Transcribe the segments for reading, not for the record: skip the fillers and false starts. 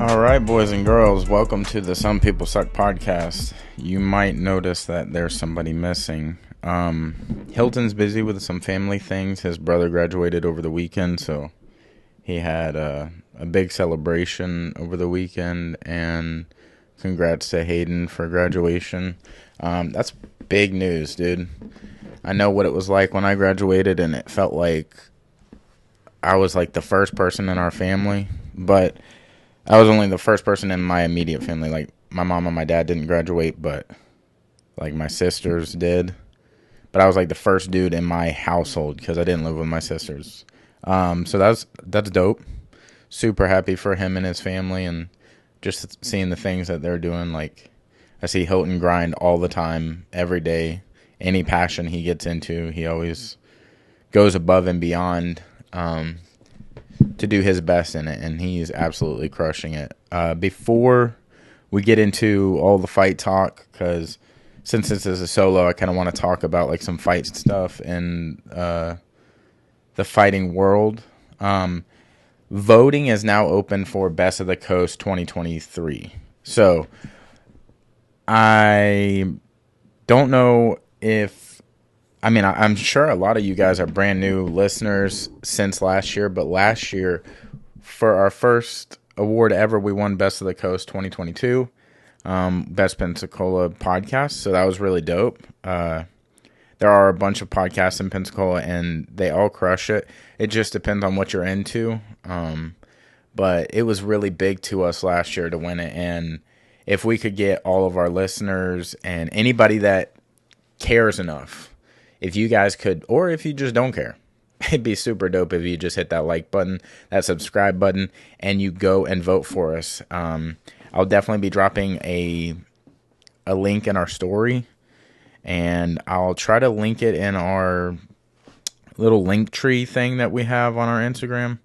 All right, boys and girls, welcome to the Some People Suck podcast. You might notice that there's somebody missing. Hylton's busy with some family things. His brother graduated over the weekend, so he had a big celebration over the weekend, and congrats to Hayden for graduation. That's big news, dude. I know what it was like when I graduated, and it felt like I was like the first person in our family, but I was only the first person in my immediate family. Like, my mom and my dad didn't graduate, but, like, my sisters did. But I was, like, the first dude in my household because I didn't live with my sisters. So that's dope. Super happy for him and his family, and just seeing the things that they're doing. Like, I see Hylton grind all the time, every day. Any passion he gets into, he always goes above and beyond to do his best in it, and he's absolutely crushing it. Before we get into all the fight talk, because since this is a solo, I kind of want to talk about like some fight stuff in the fighting world. Voting is now open for Best of the Coast 2023. So I don't know if I'm sure a lot of you guys are brand new listeners since last year, but last year, for our first award ever, we won Best of the Coast 2022, Best Pensacola podcast, so that was really dope. There are a bunch of podcasts in Pensacola, and they all crush it. It just depends on what you're into, but it was really big to us last year to win it, and if we could get all of our listeners and anybody that cares enough, if you guys could, or if you just don't care, it'd be super dope if you just hit that like button, that subscribe button, and you go and vote for us. I'll definitely be dropping a link in our story, and I'll try to link it in our little link tree thing that we have on our Instagram.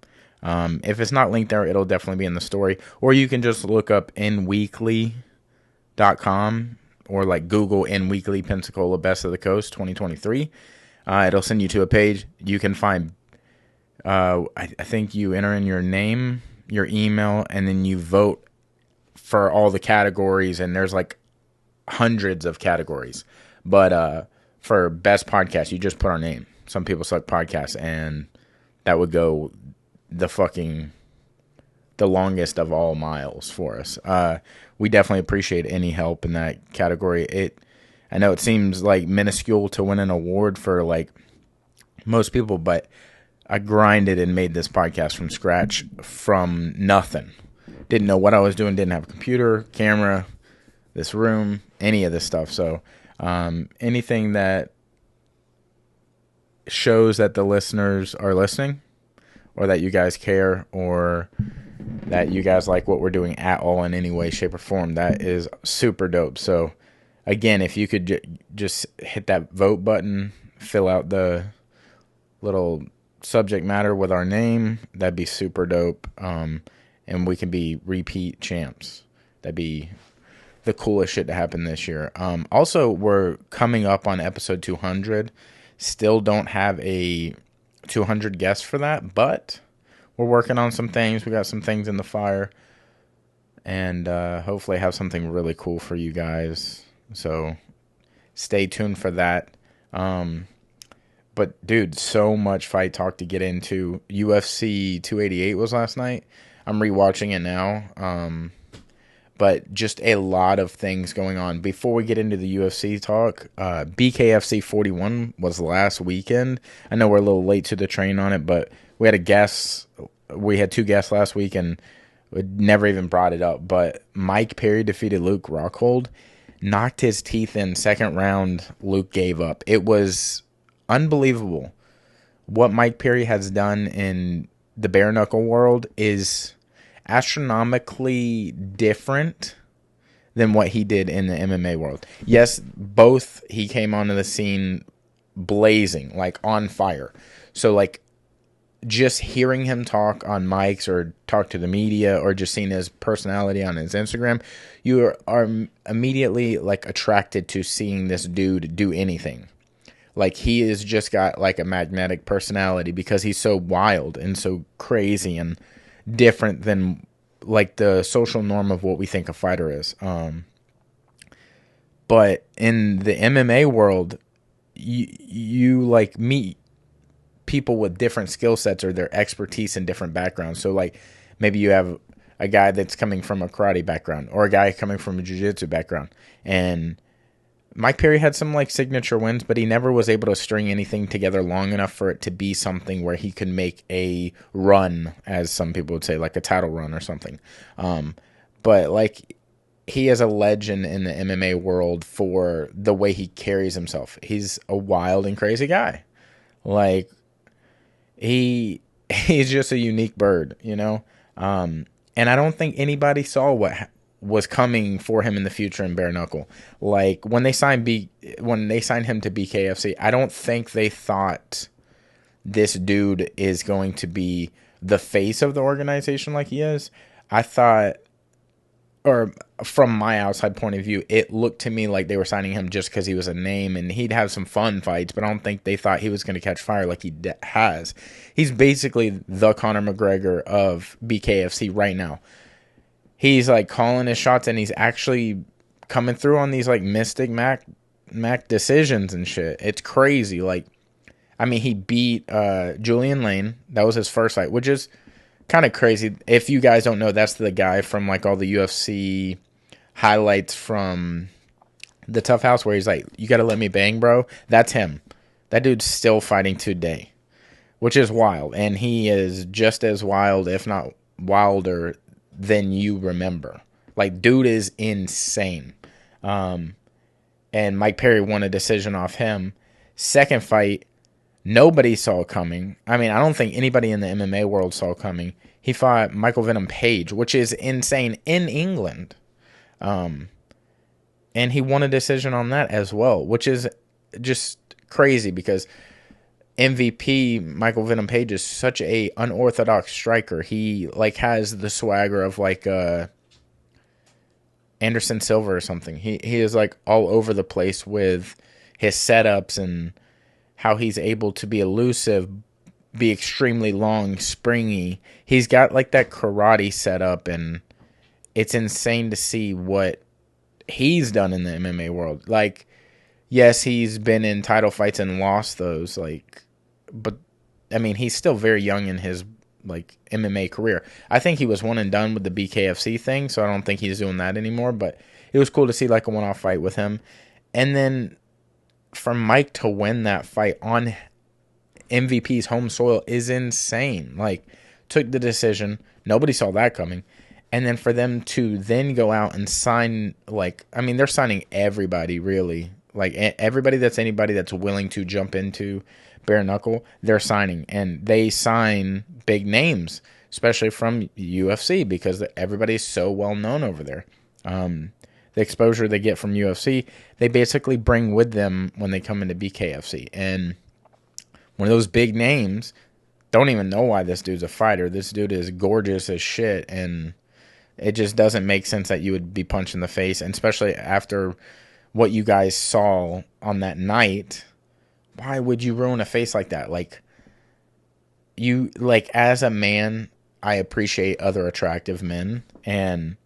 If it's not linked there, it'll definitely be in the story, or you can just look up nweekly.com. or like Google in Weekly Pensacola Best of the Coast 2023. It'll send you to a page. You can find, I think you enter in your name, your email, and then you vote for all the categories. And there's like hundreds of categories. But for Best Podcast, you just put our name. Some People Suck Podcast. And that would go the longest of all miles for us. We definitely appreciate any help in that category. I know it seems like minuscule to win an award for like most people, but I grinded and made this podcast from scratch, from nothing. Didn't know what I was doing. Didn't have a computer, camera, this room, any of this stuff. So anything that shows that the listeners are listening, or that you guys care, or that you guys like what we're doing at all in any way, shape, or form, that is super dope. So, again, if you could just hit that vote button, fill out the little subject matter with our name, that'd be super dope. And we can be repeat champs. That'd be the coolest shit to happen this year. Also, we're coming up on episode 200. Still don't have a 200 guest for that, but we're working on some things. We got some things in the fire, and hopefully have something really cool for you guys. So stay tuned for that. But dude, so much fight talk to get into. UFC 288 was last night. I'm rewatching it now. But just a lot of things going on. Before we get into the UFC talk, BKFC 41 was last weekend. I know we're a little late to the train on it, but we had a guest. We had two guests last week, and we never even brought it up. But Mike Perry defeated Luke Rockhold, knocked his teeth in second round. Luke gave up. It was unbelievable. What Mike Perry has done in the bare knuckle world is astronomically different than what he did in the MMA world. Yes, both he came onto the scene blazing, like on fire. So like just hearing him talk on mics or talk to the media or just seeing his personality on his Instagram, you are immediately like attracted to seeing this dude do anything. Like, he has just got like a magnetic personality because he's so wild and so crazy and different than like the social norm of what we think a fighter is. But in the MMA world, you like meet people with different skill sets or their expertise in different backgrounds. So like maybe you have a guy that's coming from a karate background or a guy coming from a jiu-jitsu background. And Mike Perry had some like signature wins, but he never was able to string anything together long enough for it to be something where he could make a run, as some people would say, like a title run or something. But like he is a legend in the MMA world for the way he carries himself. He's a wild and crazy guy. Like he's just a unique bird, you know? And I don't think anybody saw what was coming for him in the future in bare knuckle. Like when they signed him to BKFC, I don't think they thought this dude is going to be the face of the organization like he is. I thought, or from my outside point of view, it looked to me like they were signing him just because he was a name and he'd have some fun fights, but I don't think they thought he was going to catch fire like he has. He's basically the Conor McGregor of BKFC right now. He's like calling his shots and he's actually coming through on these like Mystic Mac decisions and shit. It's crazy. Like, I mean, he beat Julian Lane. That was his first fight, which is kind of crazy. If you guys don't know, that's the guy from like all the UFC highlights from the Tough House where he's like, "You got to let me bang, bro." That's him. That dude's still fighting today, which is wild. And he is just as wild, if not wilder, than you remember. Like, dude is insane. And Mike Perry won a decision off him. Second fight, nobody saw coming. I mean, I don't think anybody in the MMA world saw coming. He fought Michael Venom Page, which is insane, in England. And he won a decision on that as well, which is just crazy because MVP Michael Venom Page is such a unorthodox striker. He like has the swagger of like Anderson Silva or something. He is like all over the place with his setups and how he's able to be elusive, be extremely long, springy. He's got like that karate setup, and it's insane to see what he's done in the MMA world. Like, yes, he's been in title fights and lost those, like, but I mean, he's still very young in his like MMA career. I think he was one and done with the BKFC thing, so I don't think he's doing that anymore, but it was cool to see like a one-off fight with him. And then for Mike to win that fight on MVP's home soil is insane. Like, took the decision. Nobody saw that coming. And then for them to then go out and sign, like, I mean, they're signing everybody, really. Like, everybody that's willing to jump into bare knuckle, they're signing. And they sign big names, especially from UFC, because everybody's so well known over there. The exposure they get from UFC, they basically bring with them when they come into BKFC. And one of those big names, don't even know why this dude's a fighter. This dude is gorgeous as shit, and it just doesn't make sense that you would be punched in the face, and especially after what you guys saw on that night. Why would you ruin a face like that? Like, you, like, as a man, I appreciate other attractive men, and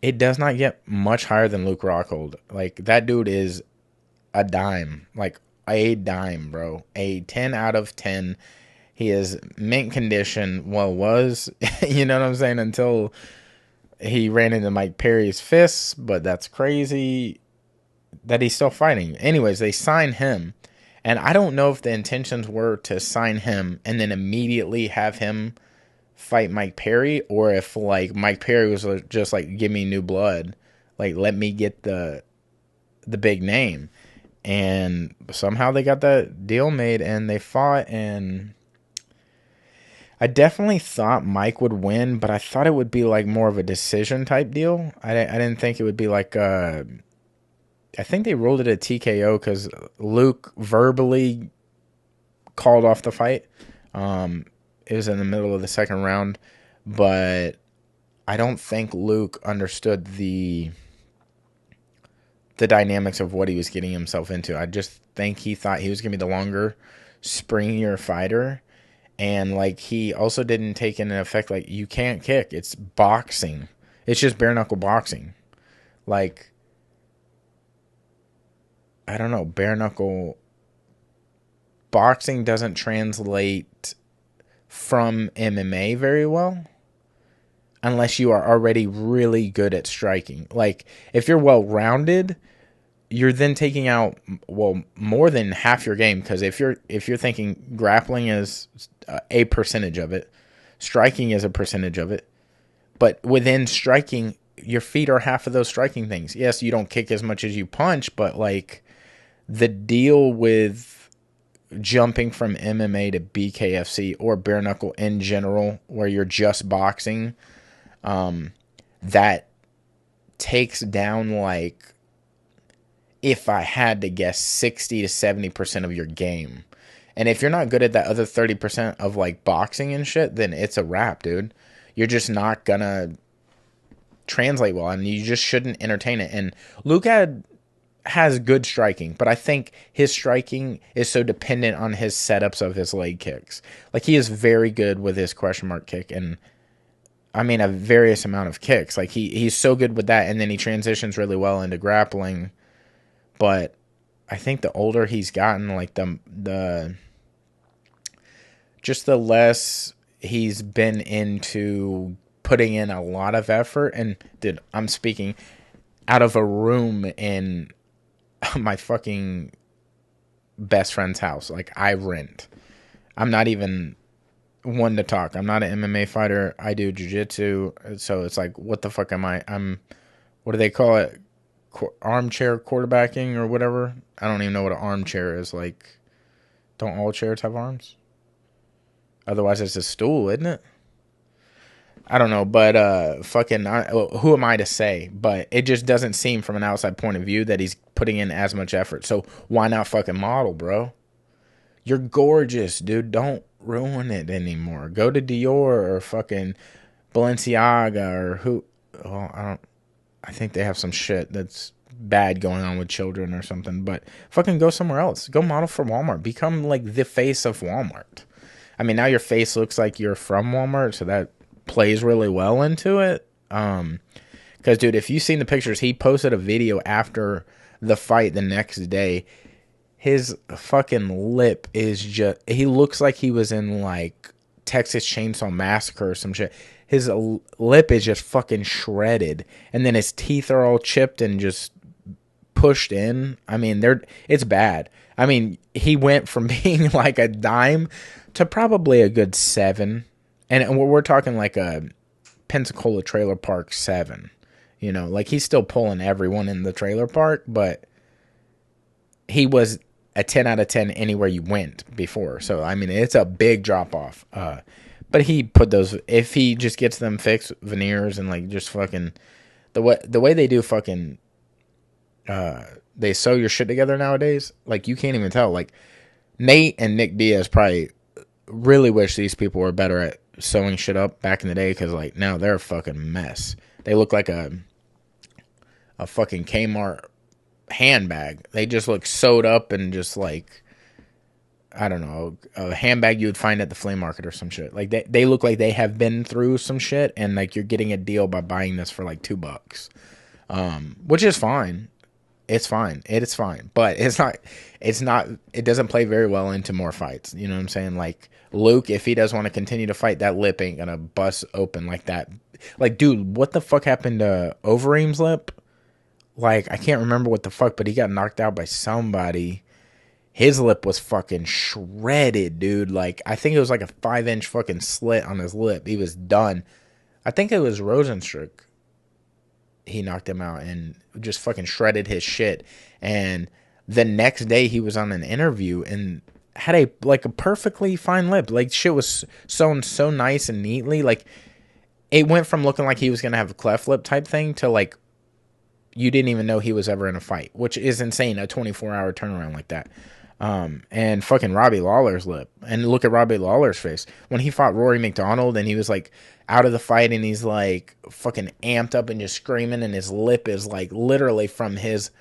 it does not get much higher than Luke Rockhold. Like, that dude is a dime. Like, a dime, bro. A 10 out of 10. He is mint condition. Well, was, you know what I'm saying? Until he ran into Mike Perry's fists, but that's crazy that he's still fighting. Anyways, they sign him, and I don't know if the intentions were to sign him and then immediately have him fight Mike Perry, or if like Mike Perry was just like, give me new blood, like let me get the big name. And somehow they got that deal made and they fought, and I definitely thought Mike would win, but I thought it would be like more of a decision type deal. I didn't think it would be like I think they ruled it a TKO because Luke verbally called off the fight. It was in the middle of the second round, but I don't think Luke understood the dynamics of what he was getting himself into. I just think he thought he was going to be the longer, springier fighter, And like he also didn't take into effect like you can't kick. It's boxing. It's just bare knuckle boxing. Like I don't know, bare knuckle boxing doesn't translate from MMA very well unless you are already really good at striking. Like if you're well rounded, you're then taking out more than half your game, because if you're thinking grappling is a percentage of it, striking is a percentage of it, but within striking, your feet are half of those striking things. Yes, you don't kick as much as you punch, but like the deal with jumping from MMA to BKFC or bare knuckle in general, where you're just boxing, that takes down, like, if I had to guess, 60 to 70% of your game. And if you're not good at that other 30% of like boxing and shit, then it's a wrap, dude. You're just not gonna translate well, and you just shouldn't entertain it. And Luke has good striking, but I think his striking is so dependent on his setups of his leg kicks. Like he is very good with his question mark kick, and I mean a various amount of kicks. Like he's so good with that, and then he transitions really well into grappling. But I think the older he's gotten, like the just the less he's been into putting in a lot of effort. And dude, I'm speaking out of a room in my fucking best friend's house. Like I rent. I'm not even one to talk. I'm not an MMA fighter. I do jiu-jitsu. So it's like, what the fuck am I? What do they call it? Armchair quarterbacking or whatever. I don't even know what an armchair is. Like, don't all chairs have arms? Otherwise, it's a stool, isn't it? I don't know, but who am I to say? But it just doesn't seem from an outside point of view that he's putting in as much effort. So why not fucking model, bro? You're gorgeous, dude. Don't ruin it anymore. Go to Dior or fucking Balenciaga or who. Oh, I think they have some shit that's bad going on with children or something. But fucking go somewhere else. Go model for Walmart. Become like the face of Walmart. I mean, now your face looks like you're from Walmart, so that plays really well into it. Because, dude, if you've seen the pictures, he posted a video after the fight the next day. His fucking lip is just... He looks like he was in, like, Texas Chainsaw Massacre or some shit. His lip is just fucking shredded. And then his teeth are all chipped and just pushed in. I mean, it's bad. I mean, he went from being like a dime to probably a good 7. And we're talking like a Pensacola trailer park 7. You know, like he's still pulling everyone in the trailer park, but he was a 10 out of 10 anywhere you went before. So, I mean, it's a big drop off. But he put those, if he just gets them fixed, veneers and like just fucking, the way they do fucking, they sew your shit together nowadays, like you can't even tell. Like Nate and Nick Diaz probably really wish these people were better at sewing shit up back in the day, because like now they're a fucking mess. They look like a fucking Kmart handbag. They just look sewed up and just like, I don't know, a handbag you would find at the flea market or some shit. Like they look like they have been through some shit, and like you're getting a deal by buying this for like $2, which is fine. It's fine. It's fine, but it's not. It doesn't play very well into more fights. You know what I'm saying? Like Luke, if he does want to continue to fight, that lip ain't gonna bust open like that. Like, dude, what the fuck happened to Overeem's lip? Like, I can't remember what the fuck, but he got knocked out by somebody. His lip was fucking shredded, dude. Like, I think it was like a 5-inch fucking slit on his lip. He was done. I think it was Rosenstruck. He knocked him out and just fucking shredded his shit. And the next day he was on an interview and had a perfectly fine lip. Like, shit was sewn so nice and neatly. Like, it went from looking like he was gonna have a cleft lip type thing to like you didn't even know he was ever in a fight, which is insane. A 24-hour turnaround like that. And fucking Robbie Lawler's lip. And look at Robbie Lawler's face. When he fought Rory McDonald and he was like out of the fight and he's like fucking amped up and just screaming, and his lip is like literally from his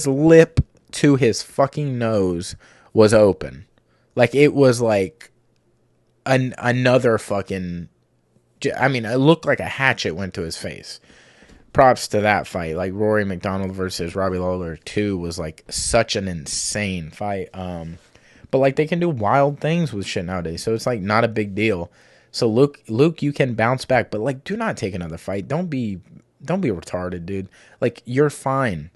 lip to his fucking nose was open. Like it was like another fucking. I mean, it looked like a hatchet went to his face. Props to that fight. Like Rory McDonald versus Robbie Lawler 2 was like such an insane fight. But like they can do wild things with shit nowadays, so it's like not a big deal. So Luke, you can bounce back, but like do not take another fight. Don't be retarded, dude. Like you're fine.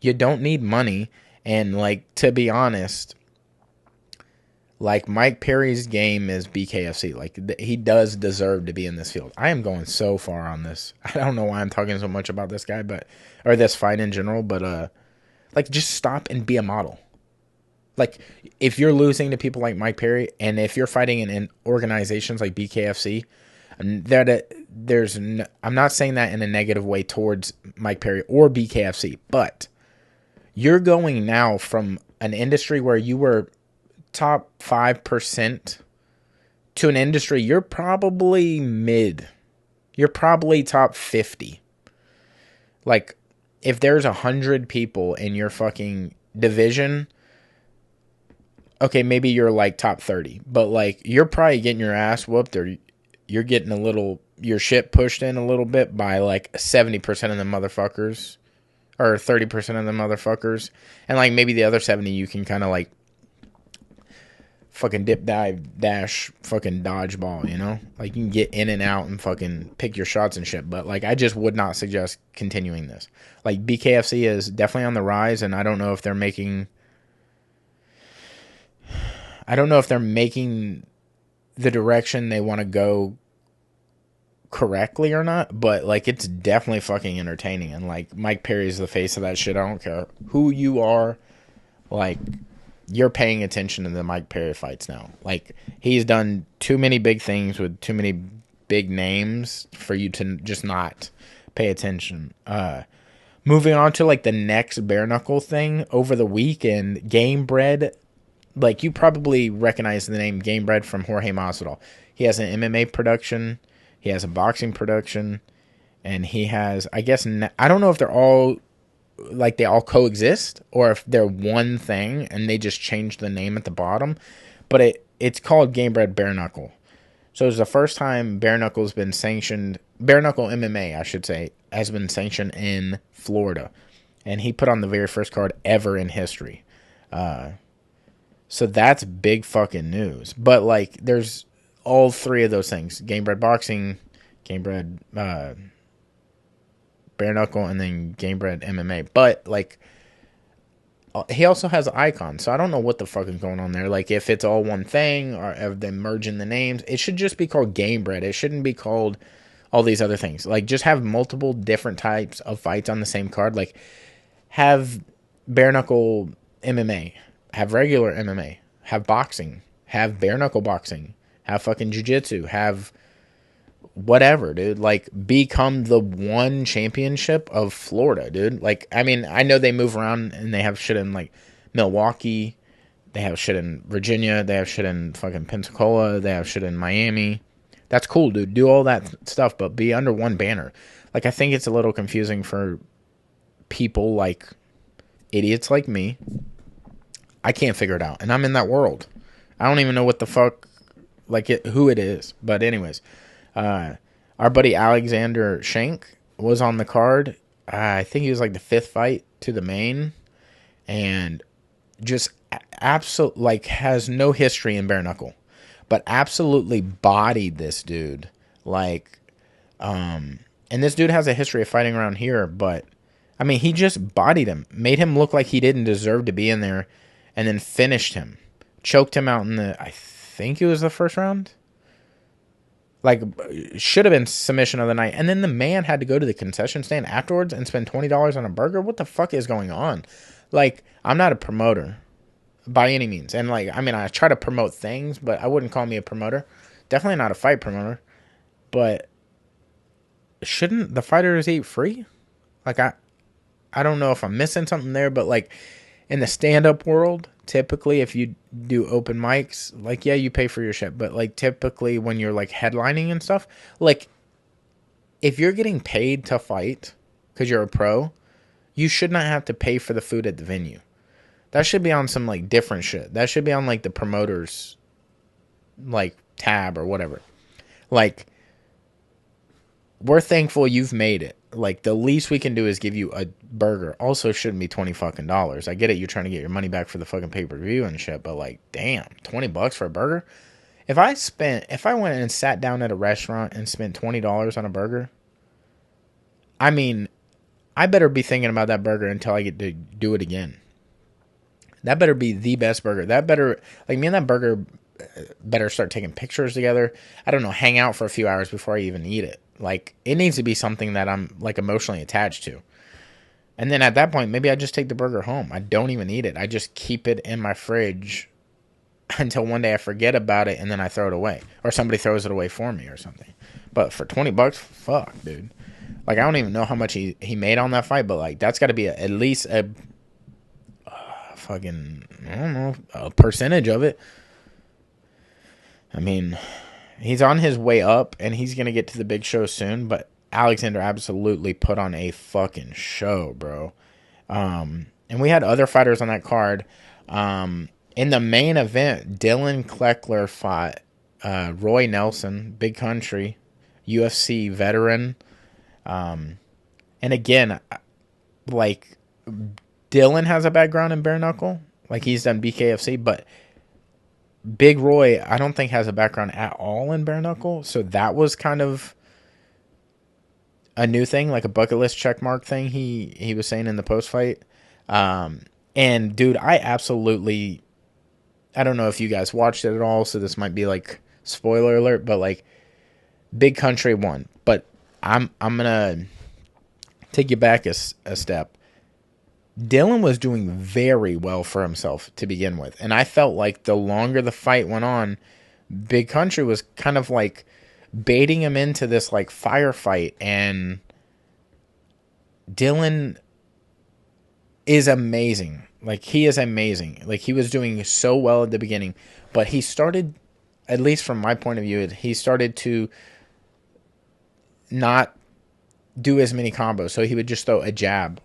You don't need money, and like to be honest, like Mike Perry's game is BKFC. Like he does deserve to be in this field. I am going so far on this. I don't know why I'm talking so much about this guy, or this fight in general, but like just stop and be a model. Like if you're losing to people like Mike Perry, and if you're fighting in organizations like BKFC, I'm not saying that in a negative way towards Mike Perry or BKFC, but you're going now from an industry where you were top 5% to an industry you're probably mid. You're probably top 50. Like if there's 100 people in your fucking division, okay, maybe you're like top 30, but like you're probably getting your ass whooped, or you're getting your shit pushed in a little bit by like 70% of the motherfuckers, or 30% of the motherfuckers, and like maybe the other 70 you can kind of like fucking dip, dive, dash, fucking dodgeball, you know? Like you can get in and out and fucking pick your shots and shit, but like I just would not suggest continuing this. Like BKFC is definitely on the rise, and I don't know if they're making the direction they want to go correctly or not, but like it's definitely fucking entertaining, and like Mike Perry's the face of that shit. I don't care who you are, like you're paying attention to the Mike Perry fights now. Like he's done too many big things with too many big names for you to just not pay attention. Moving on to like the next bare knuckle thing over the weekend, GAMEBRED. Like you probably recognize the name GAMEBRED from Jorge Masvidal. He has an MMA production, he has a boxing production, and he has, I guess, I don't know if they're all like they all coexist or if they're one thing and they just changed the name at the bottom, but it's called GAMEBRED Bareknuckle. So it's the first time bare knuckle's been sanctioned. Bare knuckle MMA, I should say, has been sanctioned in Florida, and he put on the very first card ever in history. So that's big fucking news. But like, there's all three of those things: GAMEBRED boxing, GAMEBRED bare knuckle, and then GAMEBRED MMA. But like, he also has icons, so I don't know what the fuck is going on there. Like, if it's all one thing or if they merging the names, it should just be called GAMEBRED. It shouldn't be called all these other things. Like, just have multiple different types of fights on the same card. Like, have bare knuckle MMA, have regular MMA, have boxing, have bare knuckle boxing, have fucking jiu-jitsu, have whatever, dude. Like, become the one championship of Florida, dude. Like, I mean, I know they move around and they have shit in like Milwaukee, they have shit in Virginia, they have shit in fucking Pensacola, they have shit in Miami. That's cool, dude. Do all that stuff, but be under one banner. Like, I think it's a little confusing for people like idiots like me. I can't figure it out, and I'm in that world. I don't even know what the fuck, like, who it is. But anyways, our buddy Alexander Schenk was on the card. I think he was like the fifth fight to the main, and just absolute, like, has no history in bare knuckle, but absolutely bodied this dude. Like, and this dude has a history of fighting around here, but I mean, he just bodied him, made him look like he didn't deserve to be in there, and then finished him, choked him out in I think it was the first round. Like, should have been submission of the night. And then the man had to go to the concession stand afterwards and spend $20 on a burger. What the fuck is going on? Like, I'm not a promoter by any means. And like, I mean, I try to promote things, but I wouldn't call me a promoter. Definitely not a fight promoter. But shouldn't the fighters eat free? Like, I don't know if I'm missing something there, but like, in the stand-up world, typically if you do open mics, like, yeah, you pay for your shit, but like typically when you're like headlining and stuff, like, if you're getting paid to fight because you're a pro, you should not have to pay for the food at the venue. That should be on some like different shit. That should be on like the promoters, like, tab or whatever. Like, we're thankful you've made it. Like, the least we can do is give you a burger. Also, shouldn't be $20 fucking. I get it, you're trying to get your money back for the fucking pay-per-view and shit, but like, damn, $20 for a burger? If I went and sat down at a restaurant and spent $20 on a burger, I mean, I better be thinking about that burger until I get to do it again. That better be the best burger. That better, like, me and that burger better start taking pictures together. I don't know, hang out for a few hours before I even eat it. Like, it needs to be something that I'm, like, emotionally attached to. And then at that point, maybe I just take the burger home. I don't even eat it. I just keep it in my fridge until one day I forget about it and then I throw it away. Or somebody throws it away for me or something. But for $20, fuck, dude. Like, I don't even know how much he made on that fight, but, like, that's got to be at least a fucking, I don't know, a percentage of it. I mean, he's on his way up, and he's going to get to the big show soon, but Alexander absolutely put on a fucking show, bro. And we had other fighters on that card. In the main event, Dillon Cleckler fought Roy Nelson, Big Country, UFC veteran. And again, like, Dillon has a background in bare knuckle. Like, he's done BKFC, but Big Roy, I don't think has a background at all in bare knuckle. So that was kind of a new thing, like a bucket list check mark thing he was saying in the post fight. And dude, I don't know if you guys watched it at all, so this might be like spoiler alert, but like, Big Country won. But I'm gonna take you back a step. Dillon was doing very well for himself to begin with, and I felt like the longer the fight went on, Big Country was kind of like baiting him into this like firefight, and Dillon is amazing. Like, he is amazing. Like, he was doing so well at the beginning, but he started, at least from my point of view, he started to not do as many combos. So he would just throw a jab,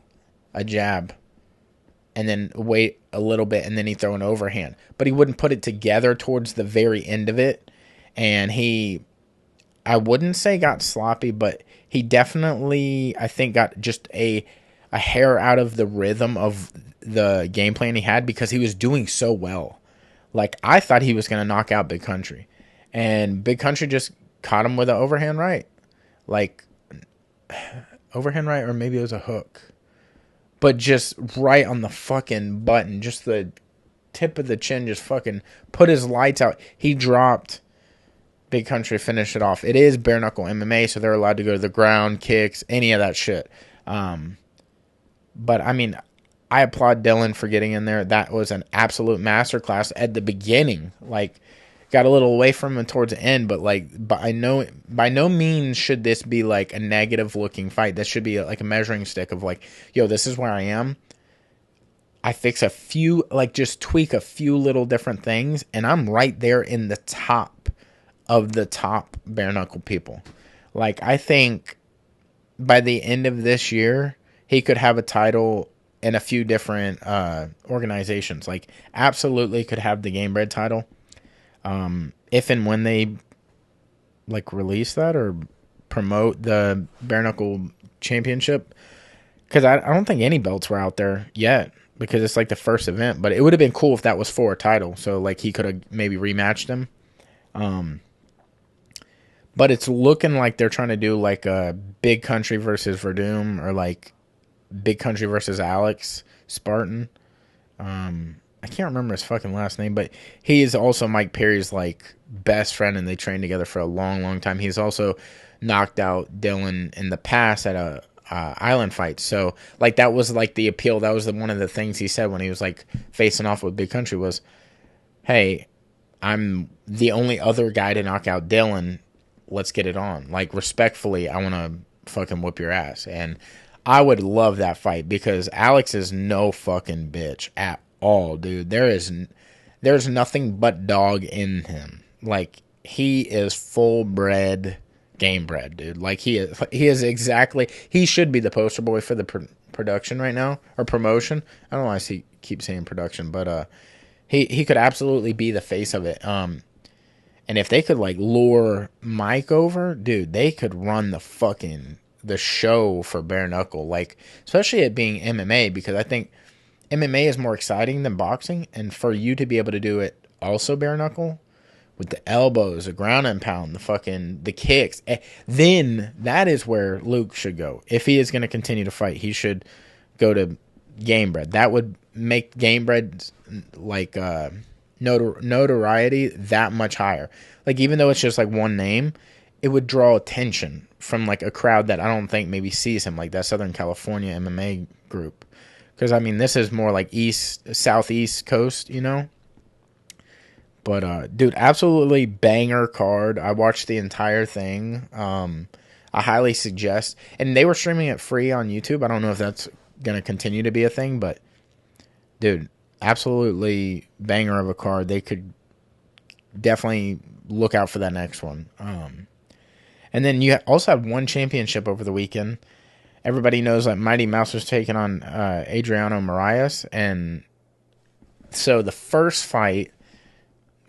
and then wait a little bit, and then he'd throw an overhand. But he wouldn't put it together towards the very end of it. And I wouldn't say got sloppy, but he definitely, I think, got just a hair out of the rhythm of the game plan he had, because he was doing so well. Like, I thought he was going to knock out Big Country. And Big Country just caught him with an overhand right. Like, overhand right, or maybe it was a hook. But just right on the fucking button. Just the tip of the chin just fucking put his lights out. He dropped. Big Country finished it off. It is bare knuckle MMA, so they're allowed to go to the ground, kicks, any of that shit. But, I mean, I applaud Dillon for getting in there. That was an absolute masterclass at the beginning. Like, got a little away from him towards the end, but like, by no means should this be like a negative looking fight. This should be like a measuring stick of like, yo, this is where I am. I fix a few, like, just tweak a few little different things, and I'm right there in the top of the top bare knuckle people. Like, I think by the end of this year, he could have a title in a few different organizations. Like, absolutely could have the GameBreed title. If and when they like release that or promote the bare knuckle championship, because I don't think any belts were out there yet, because it's like the first event. But it would have been cool if that was for a title, so like he could have maybe rematched him. But it's looking like they're trying to do like a Big Country versus Verdum, or like Big Country versus Alex Spartan. I can't remember his fucking last name, but he is also Mike Perry's like best friend, and they trained together for a long, long time. He's also knocked out Dillon in the past at a island fight. So like, that was like the appeal. That was one of the things he said when he was like facing off with Big Country was, hey, I'm the only other guy to knock out Dillon. Let's get it on. Like, respectfully, I want to fucking whoop your ass. And I would love that fight, because Alex is no fucking bitch at all, dude. There's nothing but dog in him. Like, he is full bred, game bred, dude. Like, he is exactly, he should be the poster boy for the production right now, or promotion. I don't know why keep saying production, but he could absolutely be the face of it. And if they could like lure Mike over, dude, they could run the show for bare knuckle. Like, especially it being MMA, because I think MMA is more exciting than boxing. And for you to be able to do it also bare knuckle with the elbows, the ground and pound, the kicks, then that is where Luke should go. If he is going to continue to fight, he should go to GameBred. That would make GameBred's like notoriety that much higher. Like, even though it's just like one name, it would draw attention from like a crowd that I don't think maybe sees him, like that Southern California MMA group. Because I mean, this is more like southeast coast, you know. But dude, absolutely banger card. I watched the entire thing. I highly suggest, and they were streaming it free on YouTube. I don't know if that's gonna continue to be a thing, but dude, absolutely banger of a card. They could definitely look out for that next one. And then you also have one championship over the weekend. Everybody knows that Mighty Mouse was taking on Adriano Moraes, and so the first fight,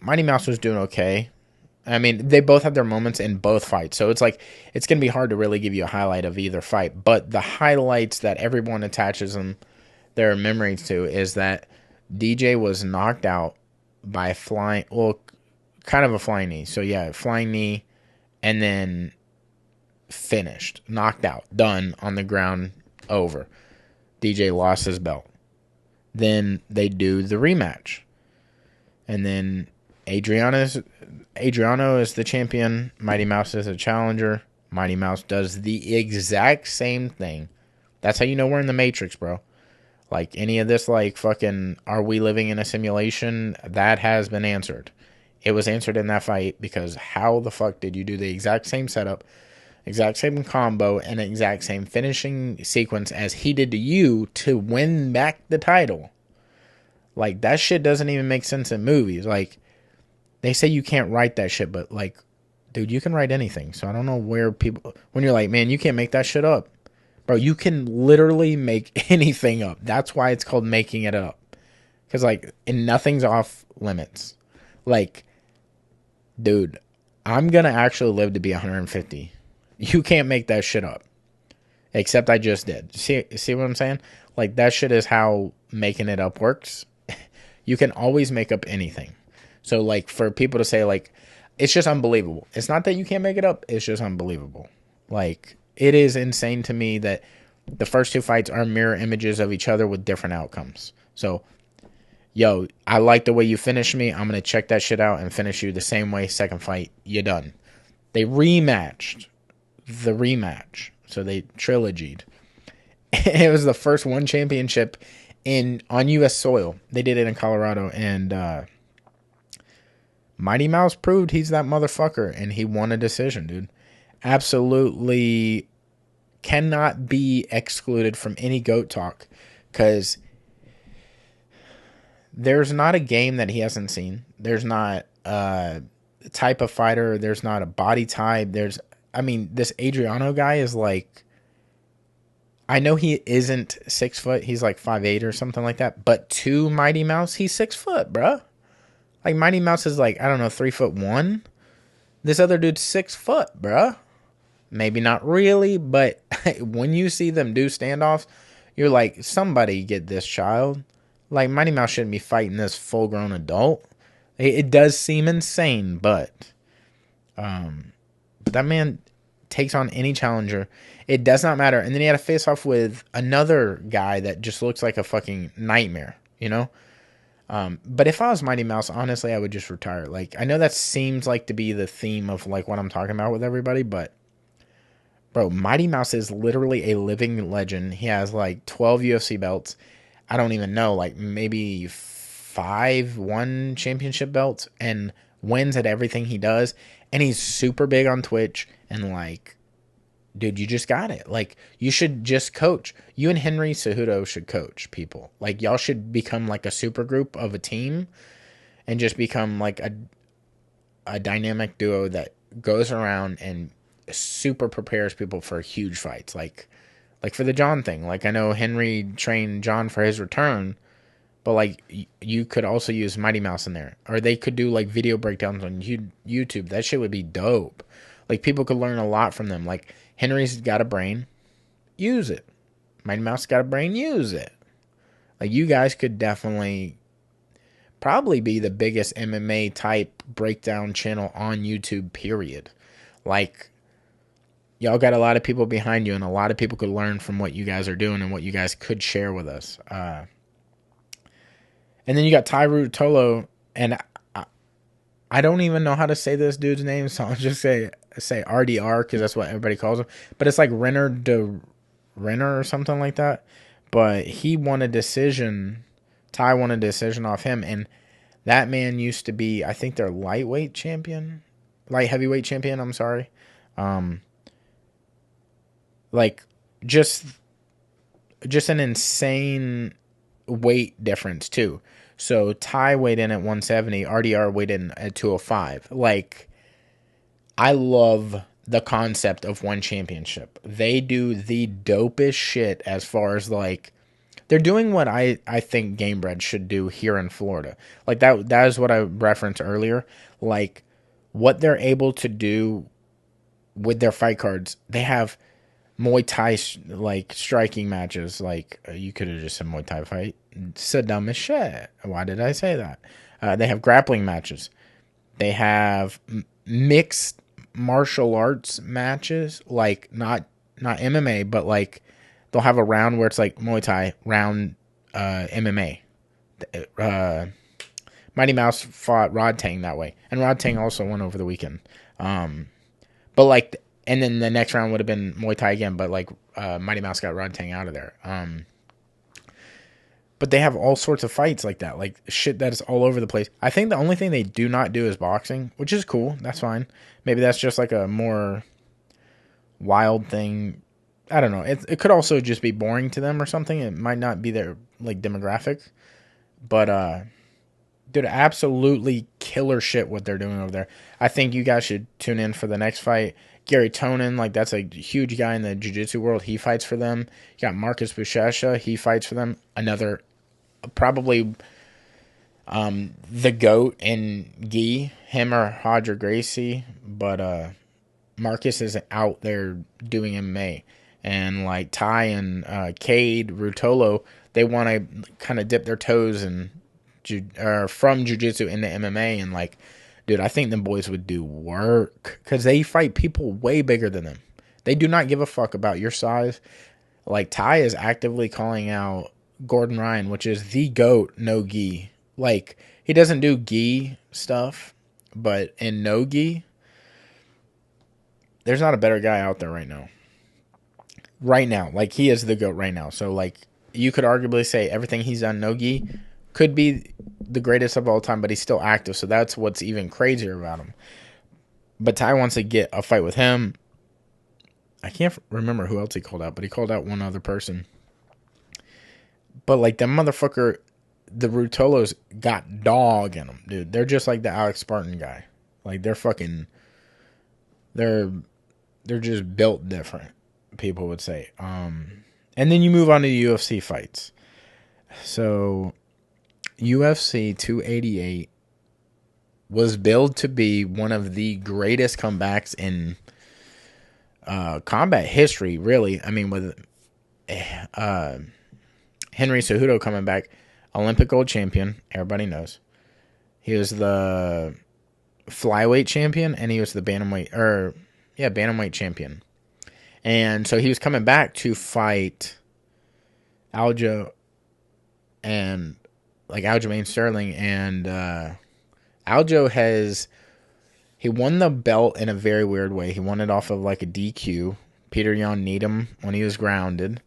Mighty Mouse was doing okay. I mean, they both had their moments in both fights, so it's like it's going to be hard to really give you a highlight of either fight. But the highlights that everyone attaches their memories to is that DJ was knocked out by a flying, well, kind of a flying knee. So yeah, flying knee, and then finished, knocked out, done on the ground, over. DJ lost his belt. Then they do the rematch, and then Adriano is the champion. Mighty Mouse is a challenger. Mighty Mouse does the exact same thing. That's how you know we're in the Matrix, bro. Like, any of this, like, fucking, are we living in a simulation? That has been answered. It was answered in that fight, because how the fuck did you do the exact same setup, exact same combo, and exact same finishing sequence as he did to you to win back the title? Like, that shit doesn't even make sense in movies. Like, they say you can't write that shit, but, like, dude, you can write anything. So I don't know where people, when you're like, man, you can't make that shit up. Bro, you can literally make anything up. That's why it's called making it up. Because, like, and nothing's off limits. Like, dude, I'm going to actually live to be 150. You can't make that shit up. Except I just did. See what I'm saying? Like, that shit is how making it up works. You can always make up anything. So, like, for people to say, like, it's just unbelievable. It's not that you can't make it up. It's just unbelievable. Like, it is insane to me that the first two fights are mirror images of each other with different outcomes. So, yo, I like the way you finished me. I'm going to check that shit out and finish you the same way. Second fight, you're done. They rematched the rematch. So they trilogied. It was the first one championship on U.S. soil. They did it in Colorado, and Mighty Mouse proved he's that motherfucker, and he won a decision, dude. Absolutely cannot be excluded from any GOAT talk, because there's not a game that he hasn't seen. There's not a type of fighter. There's not a body type. This Adriano guy is like, I know he isn't 6 foot. He's like 5'8" or something like that. But to Mighty Mouse, he's 6 foot, bruh. Like, Mighty Mouse is like, I don't know, 3'1". This other dude's 6 foot, bruh. Maybe not really, but when you see them do standoffs, you're like, somebody get this child. Like, Mighty Mouse shouldn't be fighting this full-grown adult. It does seem insane, but that man takes on any challenger. It does not matter. And then he had a face-off with another guy that just looks like a fucking nightmare, you know? But if I was Mighty Mouse, honestly, I would just retire. Like, I know that seems like to be the theme of, like, what I'm talking about with everybody, but bro, Mighty Mouse is literally a living legend. He has like 12 UFC belts. I don't even know, like maybe 5 one championship belts, and wins at everything he does. And he's super big on Twitch, and like, dude, you just got it. Like, you should just coach. You and Henry Cejudo should coach people. Like, y'all should become like a super group of a team and just become like a dynamic duo that goes around and super prepares people for huge fights. Like for the John thing. Like, I know Henry trained John for his return, But like you could also use Mighty Mouse in there, or they could do like video breakdowns on YouTube. That shit would be dope. Like people could learn a lot from them. Like Henry's got a brain, use it. Mighty Mouse got a brain, use it. Like you guys could definitely probably be the biggest MMA type breakdown channel on YouTube, period. Like y'all got a lot of people behind you, and a lot of people could learn from what you guys are doing and what you guys could share with us. And then you got Ty Ruotolo, and I don't even know how to say this dude's name, so I'll just say RDR because that's what everybody calls him. But it's like Renner or something like that. But he won a decision. Ty won a decision off him, and that man used to be, I think, their light heavyweight champion. I'm sorry. Like just an insane weight difference too. So Ty weighed in at 170, RDR weighed in at 205. Like, I love the concept of one championship. They do the dopest shit as far as like, they're doing what I think GameBred should do here in Florida. Like that is what I referenced earlier. Like what they're able to do with their fight cards. They have Muay Thai like striking matches. Like you could have just said Muay Thai fight. It's so dumb as shit. Why did I say that? They have grappling matches. They have mixed martial arts matches, like not MMA, but like they'll have a round where it's like Muay Thai, round MMA. Mighty Mouse fought Rod Tang that way, and Rod Tang also won over the weekend. But like, and then the next round would have been Muay Thai again, but like Mighty Mouse got Rod Tang out of there. But they have all sorts of fights like that, like shit that is all over the place. I think the only thing they do not do is boxing, which is cool. That's fine. Maybe that's just like a more wild thing. I don't know. It could also just be boring to them or something. It might not be their like demographic. But dude, absolutely killer shit what they're doing over there. I think you guys should tune in for the next fight. Gary Tonin, like that's a huge guy in the jiu-jitsu world. He fights for them. You got Marcus Buchecha. He fights for them. Another, probably the GOAT in gi, him or Roger Gracie. But Marcus is out there doing MMA. And like Ty and Cade, Ruotolo, they want to kind of dip their toes in from jiu-jitsu into MMA, and like, dude, I think them boys would do work because they fight people way bigger than them. They do not give a fuck about your size. Like Ty is actively calling out Gordon Ryan, which is the GOAT no gi. Like he doesn't do gi stuff, but in no gi, there's not a better guy out there right now. Right now, like he is the GOAT right now. So like you could arguably say everything he's done no gi could be the greatest of all time, but he's still active, so that's what's even crazier about him. But Ty wants to get a fight with him. I can't remember who else he called out, but he called out one other person. But like the motherfucker, the Ruotolos got dog in them, dude. They're just like the Alex Spartan guy. Like they're fucking, they're just built different, people would say. And then you move on to the UFC fights. So UFC 288 was billed to be one of the greatest comebacks in combat history, really. I mean, with Henry Cejudo coming back, Olympic gold champion, everybody knows. He was the flyweight champion, and he was the bantamweight champion. And so he was coming back to fight Aljo and like Aljamain Sterling, and Aljo he won the belt in a very weird way. He won it off of like a DQ. Peter Yan kneed him when he was grounded.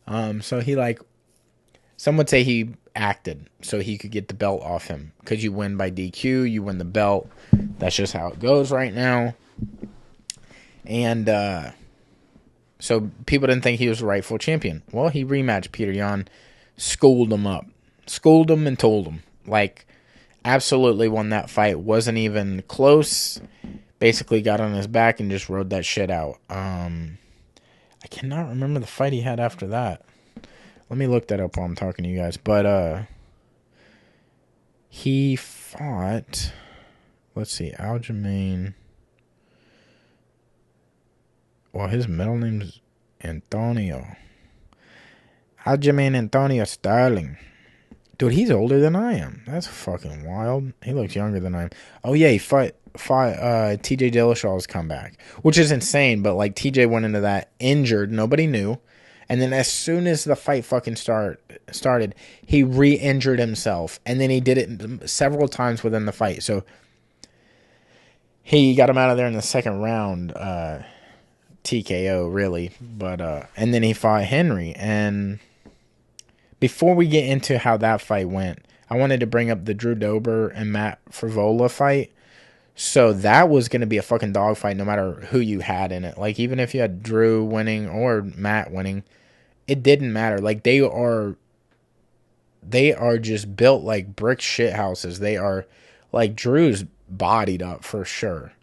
So he like, some would say he acted so he could get the belt off him. Because you win by DQ, you win the belt. That's just how it goes right now. And so people didn't think he was the rightful champion. Well, he rematched Peter Yan, schooled him up. Schooled him and told him. Like, absolutely won that fight. Wasn't even close. Basically got on his back and just rode that shit out. I cannot remember the fight he had after that. Let me look that up while I'm talking to you guys. But He fought, let's see, Aljamain. Well, his middle name's Antonio. Aljamain Antonio Sterling. Dude, he's older than I am. That's fucking wild. He looks younger than I am. Oh, yeah, he fought TJ Dillashaw's comeback, which is insane, but, like, TJ went into that injured. Nobody knew. And then as soon as the fight fucking started, he re-injured himself. And then he did it several times within the fight. So he got him out of there in the second round. TKO, really. But and then he fought Henry. And before we get into how that fight went, I wanted to bring up the Drew Dober and Matt Frevola fight. So that was going to be a fucking dogfight no matter who you had in it. Like, even if you had Drew winning or Matt winning, it didn't matter. Like, they are just built like brick shit houses. They are, like, Drew's bodied up for sure.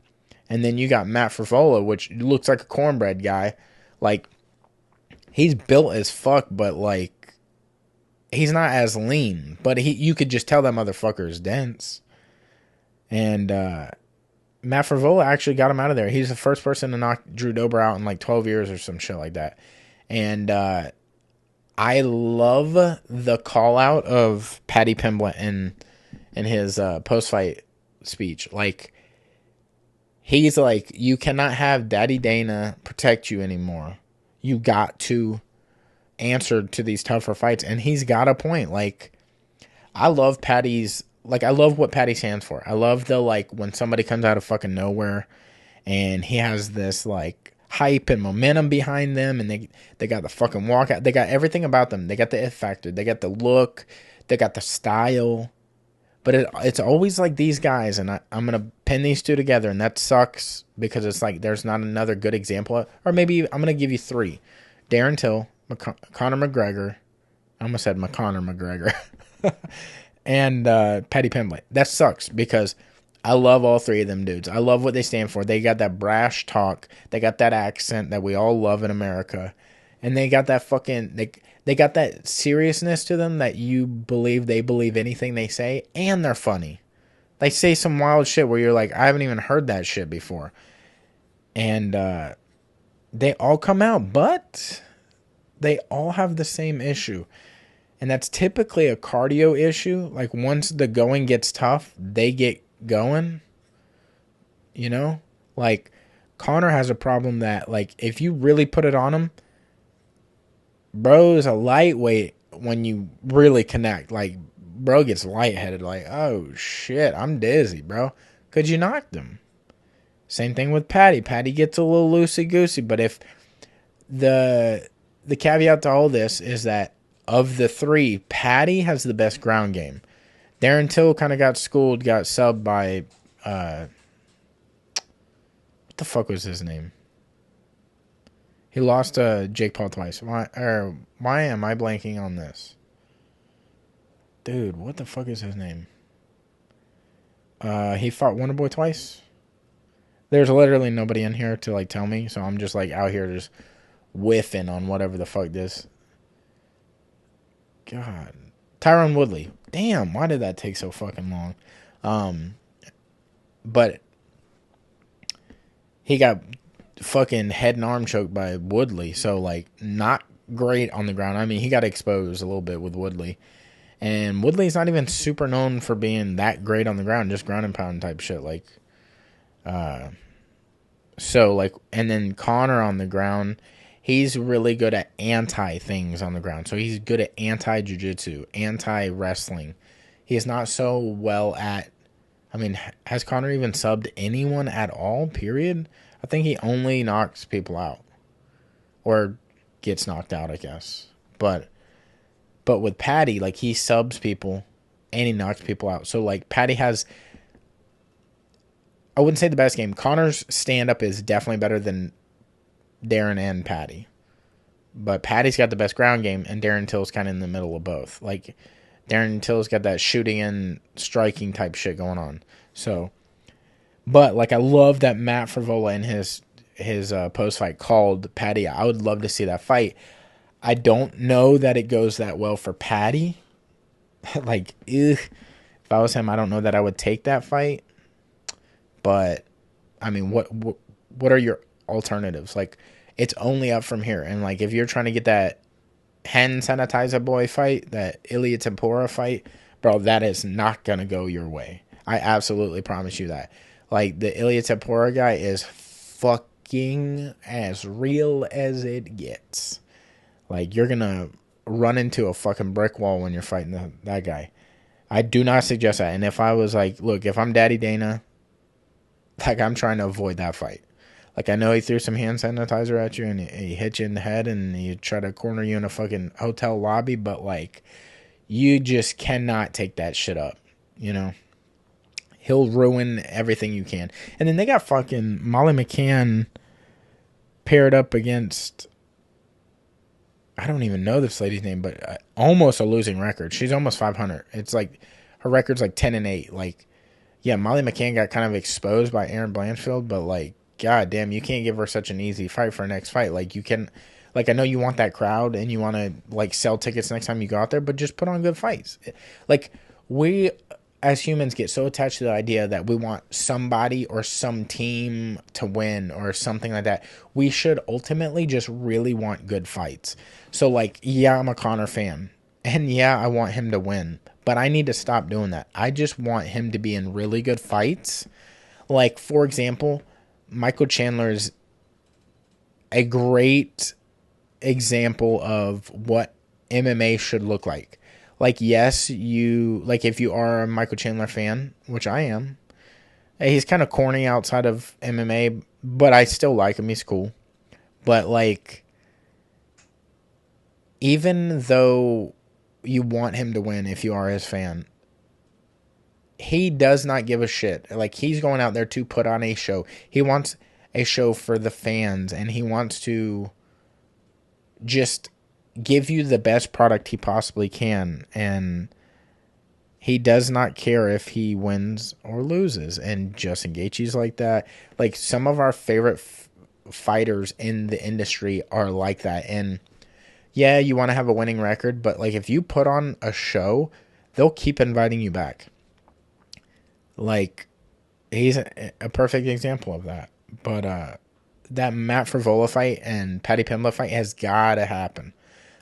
And then you got Matt Frevola, which looks like a cornbread guy. Like, he's built as fuck, but, like, he's not as lean. But you could just tell that motherfucker is dense. And Matt Frevola actually got him out of there. He's the first person to knock Drew Dober out in like 12 years or some shit like that. And I love the call out of Paddy Pimblett in his post-fight speech. Like, he's like, you cannot have Daddy Dana protect you anymore. You got to answer to these tougher fights. And he's got a point. Like, I love Paddy's, like, I love what Paddy stands for. I love the, like, when somebody comes out of fucking nowhere and he has this, like, hype and momentum behind them, and they got the fucking walkout. They got everything about them. They got the it factor. They got the look. They got the style. But it's always like these guys, and I'm going to pin these two together, and that sucks because it's like there's not another good example. Or maybe I'm going to give you three. Darren Till, Conor McGregor. I almost said McConnor McGregor. And Paddy Pimblett. That sucks because I love all three of them dudes. I love what they stand for. They got that brash talk. They got that accent that we all love in America. And they got that fucking... They got that seriousness to them that you believe they believe anything they say. And they're funny. They say some wild shit where you're like, I haven't even heard that shit before. And they all come out, but they all have the same issue. And that's typically a cardio issue. Like, once the going gets tough, they get going. You know? Like, Conor has a problem that, like, if you really put it on him, bro is a lightweight when you really connect. Like, bro gets lightheaded. Like, oh, shit, I'm dizzy, bro. Because you knocked him. Same thing with Paddy. Paddy gets a little loosey-goosey. But if the caveat to all this is that of the three, Paddy has the best ground game. Darren Till kind of got schooled, got subbed by, what the fuck was his name? He lost to Jake Paul twice. Why am I blanking on this? Dude, what the fuck is his name? He fought Wonderboy twice. There's literally nobody in here to, like, tell me, so I'm just, like, out here just whiffing on whatever the fuck this. God. Tyron Woodley. Damn, why did that take so fucking long? But he got fucking head and arm choked by Woodley, so, like, not great on the ground. I mean, he got exposed a little bit with Woodley. And Woodley's not even super known for being that great on the ground, just ground and pound type shit. Like, so, like, and then Conor on the ground, he's really good at anti-things on the ground. So he's good at anti-jiu-jitsu, anti-wrestling. He is not so well at... I mean, has Conor even subbed anyone at all, period? I think he only knocks people out. Or gets knocked out, I guess. But with Paddy, like, he subs people and he knocks people out. So, like, Paddy has... I wouldn't say the best game. Conor's stand-up is definitely better than Darren and Paddy. But Paddy's got the best ground game, and Darren Till's kind of in the middle of both. Like, Darren Till's got that shooting and striking type shit going on. So, but, like, I love that Matt Frevola in his post-fight called Paddy. I would love to see that fight. I don't know that it goes that well for Paddy. Like, ugh. If I was him, I don't know that I would take that fight. But I mean, what are your alternatives? Like, it's only up from here. And like, if you're trying to get that Hen Sanitizer Boy fight, that Ilya Tempora fight, bro, that is not gonna go your way. I absolutely promise you that. Like, the Ilya Tempora guy is fucking as real as it gets. Like, you're gonna run into a fucking brick wall when you're fighting that guy. I do not suggest that. And if I was like, look, if I'm Daddy Dana, like, I'm trying to avoid that fight. Like, I know he threw some hand sanitizer at you and he hit you in the head and he tried to corner you in a fucking hotel lobby, but, like, you just cannot take that shit up, you know? He'll ruin everything you can. And then they got fucking Molly McCann paired up against, I don't even know this lady's name, but almost a losing record. She's almost 500. It's like, her record's like 10-8. Like, yeah, Molly McCann got kind of exposed by Erin Blanchfield, but, like, god damn, you can't give her such an easy fight for her next fight. Like, you can, like, I know you want that crowd and you want to, like, sell tickets next time you go out there, but just put on good fights. Like, we as humans get so attached to the idea that we want somebody or some team to win or something like that. We should ultimately just really want good fights. So, like, yeah, I'm a Conor fan, and yeah, I want him to win, but I need to stop doing that. I just want him to be in really good fights. Like, for example, Michael Chandler is a great example of what MMA should look like. Like, yes, like, if you are a Michael Chandler fan, which I am, he's kind of corny outside of MMA, but I still like him. He's cool. But, like, even though you want him to win if you are his fan, he does not give a shit. Like, he's going out there to put on a show. He wants a show for the fans, and he wants to just give you the best product he possibly can, and he does not care if he wins or loses. And Justin Gaethje's like that. Like, some of our favorite fighters in the industry are like that. And yeah, you want to have a winning record, but, like, if you put on a show, they'll keep inviting you back. Like, he's a perfect example of that. But that Matt Frevola fight and Paddy Pimblett fight has got to happen.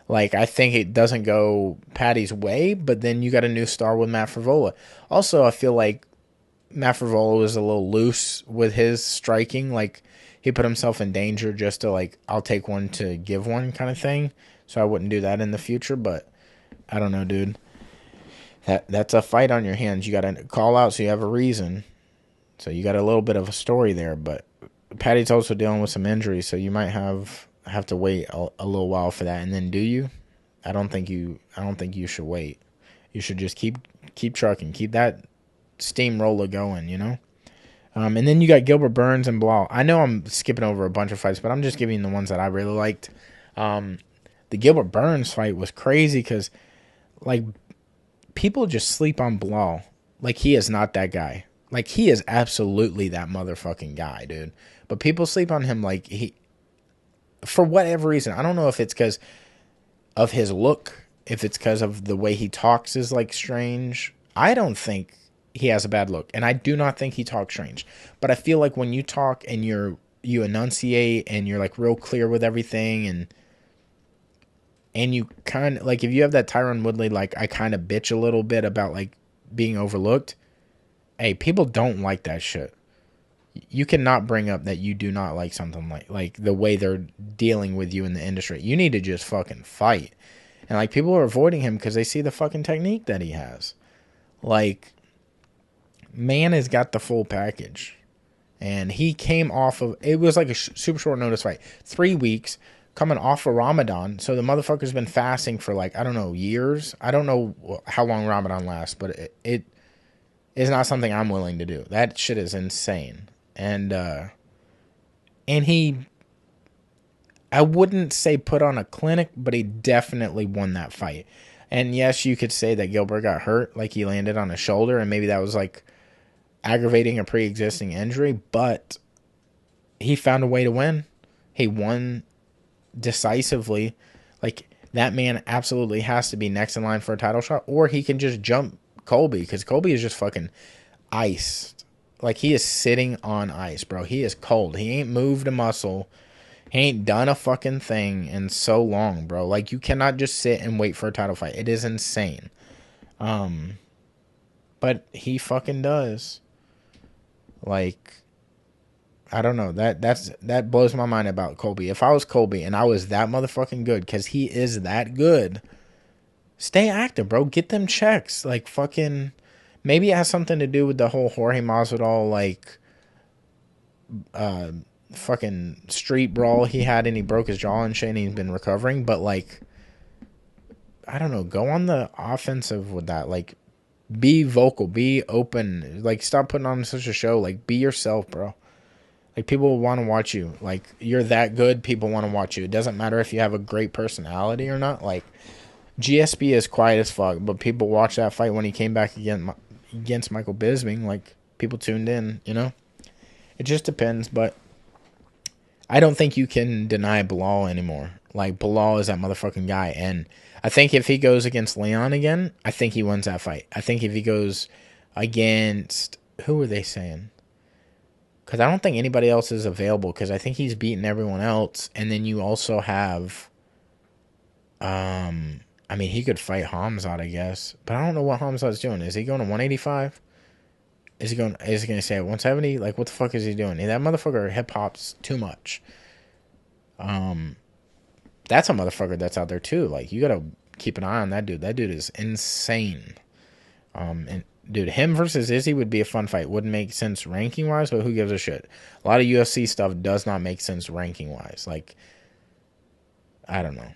Like, I think it doesn't go Paddy's way, but then you got a new star with Matt Frevola. Also, I feel like Matt Frevola was a little loose with his striking. Like, he put himself in danger just to, like, I'll take one to give one kind of thing. So I wouldn't do that in the future, but I don't know, dude. That's a fight on your hands. You got to call out so you have a reason. So you got a little bit of a story there, but Paddy's also dealing with some injuries, so you might have to wait a little while for that. And then, do you? I don't think you should wait. You should just keep trucking, keep that steamroller going, you know. And then you got Gilbert Burns and Belal. I know I'm skipping over a bunch of fights, but I'm just giving the ones that I really liked. The Gilbert Burns fight was crazy because, like, people just sleep on Belal. Like, he is not that guy. Like, he is absolutely that motherfucking guy, dude. But people sleep on him like for whatever reason. I don't know if it's because of his look, if it's because of the way he talks is, like, strange. I don't think he has a bad look, and I do not think he talks strange. But I feel like when you talk and you enunciate and you're, like, real clear with everything, and you kind of, like, if you have that Tyron Woodley, like, I kind of bitch a little bit about, like, being overlooked, hey, people don't like that shit. You cannot bring up that you do not like something like the way they're dealing with you in the industry. You need to just fucking fight. And, like, people are avoiding him because they see the fucking technique that he has. Like, man has got the full package. And he came off of, it was like a super short notice fight. 3 weeks, coming off of Ramadan. So the motherfucker's been fasting for, like, I don't know, years. I don't know how long Ramadan lasts, but it is not something I'm willing to do. That shit is insane. And he, I wouldn't say put on a clinic, but he definitely won that fight. And yes, you could say that Gilbert got hurt, like he landed on his shoulder, and maybe that was, like, aggravating a pre-existing injury, but he found a way to win. He won decisively. Like, that man absolutely has to be next in line for a title shot, or he can just jump Colby, because Colby is just fucking iced. Like, he is sitting on ice, bro. He is cold. He ain't moved a muscle. He ain't done a fucking thing in so long, bro. Like, you cannot just sit and wait for a title fight. It is insane. But he fucking does. Like, I don't know. That blows my mind about Colby. If I was Colby and I was that motherfucking good, because he is that good, stay active, bro. Get them checks. Like, fucking, maybe it has something to do with the whole Jorge Masvidal, like, fucking street brawl he had, and he broke his jaw and shit, and he's been recovering. But, like, I don't know. Go on the offensive with that. Like, be vocal. Be open. Like, stop putting on such a show. Like, be yourself, bro. Like, people want to watch you. Like, you're that good, people want to watch you. It doesn't matter if you have a great personality or not. Like, GSP is quiet as fuck, but people watched that fight when he came back against Michael Bisping. Like, people tuned in, you know? It just depends, but I don't think you can deny Belal anymore. Like, Belal is that motherfucking guy, and I think if he goes against Leon again, I think he wins that fight. I think if he goes against... Who were they saying? Because I don't think anybody else is available, because I think he's beaten everyone else, and then you also have... I mean, he could fight Hamzat, I guess. But I don't know what Hamzat's doing. Is he going to 185? Is he going to stay at 170? Like, what the fuck is he doing? That motherfucker hip-hop's too much. That's a motherfucker that's out there, too. Like, you got to keep an eye on that dude. That dude is insane. And, dude, him versus Izzy would be a fun fight. Wouldn't make sense ranking-wise, but who gives a shit? A lot of UFC stuff does not make sense ranking-wise. Like, I don't know.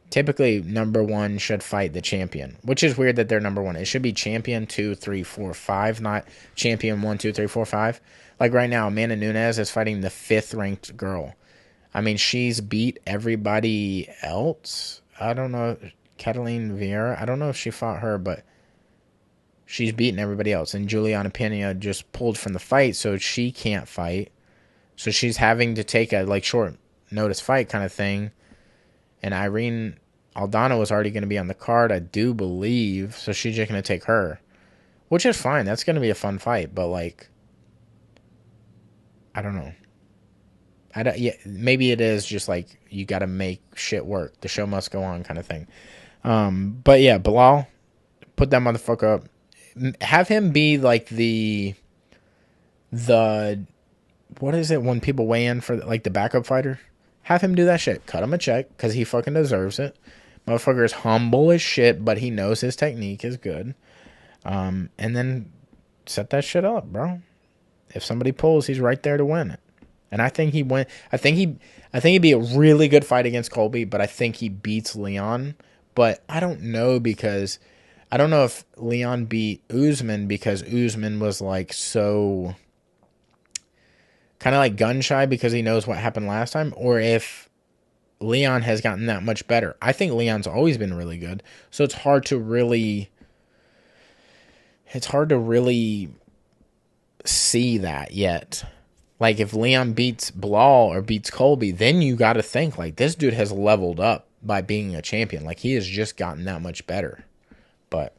Typically, number one should fight the champion, which is weird that they're number one. It should be champion 2, 3, 4, 5, not champion 1, 2, 3, 4, 5. Like right now, Amanda Nunes is fighting the 5th ranked girl. I mean, she's beat everybody else. I don't know. Cataline Vieira, I don't know if she fought her, but she's beaten everybody else. And Juliana Pena just pulled from the fight, so she can't fight. So she's having to take a like short notice fight kind of thing. And Irene Aldana was already going to be on the card, I do believe. So she's just going to take her. Which is fine. That's going to be a fun fight. But, like, I don't know. Yeah, maybe it is just, like, you got to make shit work. The show must go on kind of thing. But, yeah, Belal, put that motherfucker up. Have him be, like, the what is it when people weigh in for, like, the backup fighter? Have him do that shit. Cut him a check, because he fucking deserves it. Motherfucker is humble as shit, but he knows his technique is good. And then set that shit up, bro. If somebody pulls, he's right there to win it. And I think he win. I think he'd be a really good fight against Colby, but I think he beats Leon. But I don't know, because I don't know if Leon beat Usman because Usman was like so kind of like gun shy because he knows what happened last time, or if Leon has gotten that much better. I think Leon's always been really good, so it's hard to really see that yet. Like, if Leon beats Belal or beats Colby, then you got to think, like, this dude has leveled up by being a champion. Like, he has just gotten that much better. But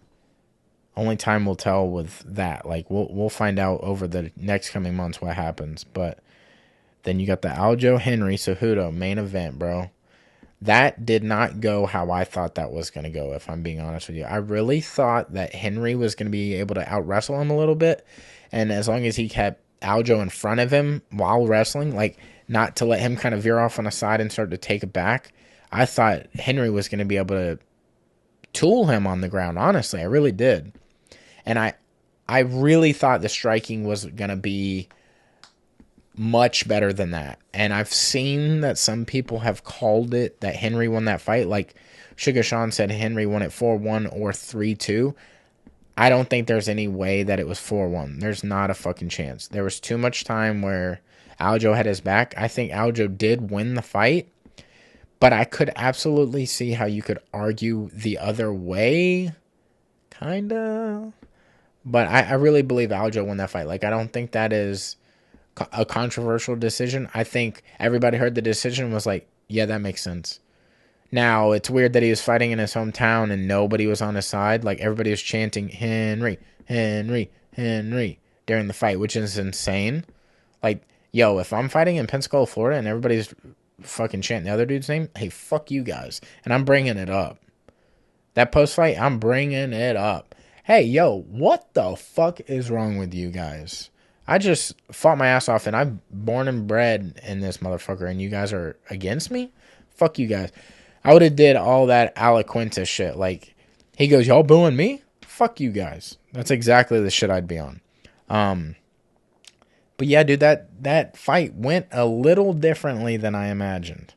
only time will tell with that. Like, we'll find out over the next coming months what happens. But then you got the Aljo Henry Cejudo main event, bro. That did not go how I thought that was going to go, if I'm being honest with you. I really thought that Henry was going to be able to out-wrestle him a little bit. And as long as he kept Aljo in front of him while wrestling, like, not to let him kind of veer off on the side and start to take it back, I thought Henry was going to be able to tool him on the ground. Honestly, I really did. And I really thought the striking was going to be much better than that. And I've seen that some people have called it that Henry won that fight. Like, Suga Sean said Henry won it 4-1 or 3-2. I don't think there's any way that it was 4-1. There's not a fucking chance. There was too much time where Aljo had his back. I think Aljo did win the fight, but I could absolutely see how you could argue the other way. Kinda. But I really believe Aljo won that fight. Like, I don't think that is a controversial decision. I think everybody heard the decision was like, yeah, that makes sense. Now, it's weird that he was fighting in his hometown and nobody was on his side. Like, everybody was chanting, Henry, Henry, Henry, during the fight, which is insane. Like, yo, if I'm fighting in Pensacola, Florida, and everybody's fucking chanting the other dude's name, hey, fuck you guys. And I'm bringing it up. That post-fight, I'm bringing it up. Hey, yo, what the fuck is wrong with you guys? I just fought my ass off, and I'm born and bred in this motherfucker, and you guys are against me? Fuck you guys. I would have did all that Alaquinta shit. Like, he goes, y'all booing me? Fuck you guys. That's exactly the shit I'd be on. But yeah, dude, that fight went a little differently than I imagined.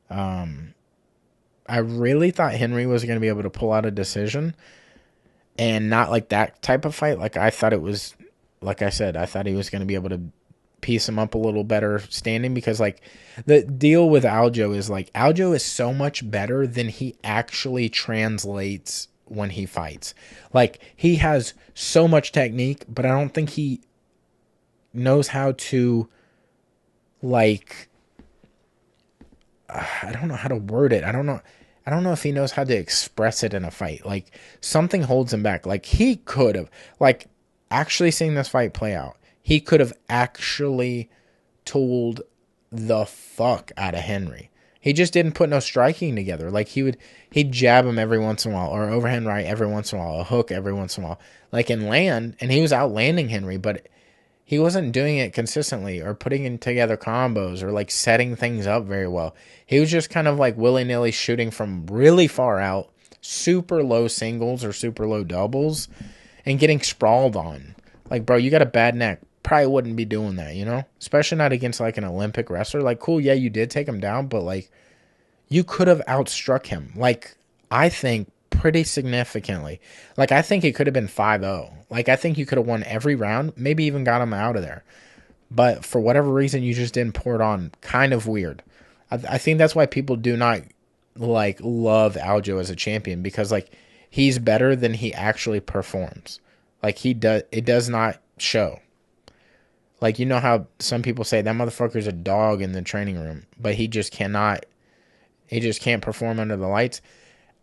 I really thought Henry was going to be able to pull out a decision, and not like that type of fight. Like, I thought it was, like I said, I thought he was going to be able to piece him up a little better standing, because like the deal with Aljo is like Aljo is so much better than he actually translates when he fights. Like, he has so much technique, but I don't think he knows how to, like, I don't know how to word it. I don't know if he knows how to express it in a fight. Like, something holds him back. Like, he could have, like, actually seeing this fight play out, he could have actually tooled the fuck out of Henry. He just didn't put no striking together. Like, he'd jab him every once in a while, or overhand right every once in a while, a hook every once in a while. Like, in land, and he was outlanding Henry, but he wasn't doing it consistently or putting in together combos or like setting things up very well. He was just kind of like willy-nilly shooting from really far out, super low singles or super low doubles, and getting sprawled on. Like, bro, you got a bad neck. Probably wouldn't be doing that, you know? Especially not against like an Olympic wrestler. Like, cool, yeah, you did take him down, but like, you could have outstruck him. Like, I think pretty significantly. Like, I think it could have been 5-0. Like, I think you could have won every round, maybe even got him out of there. But for whatever reason, you just didn't pour it on. Kind of weird. I think that's why people do not like love Aljo as a champion, because like, he's better than he actually performs. Like, it does not show. Like, you know how some people say that motherfucker's a dog in the training room, but he just can't perform under the lights.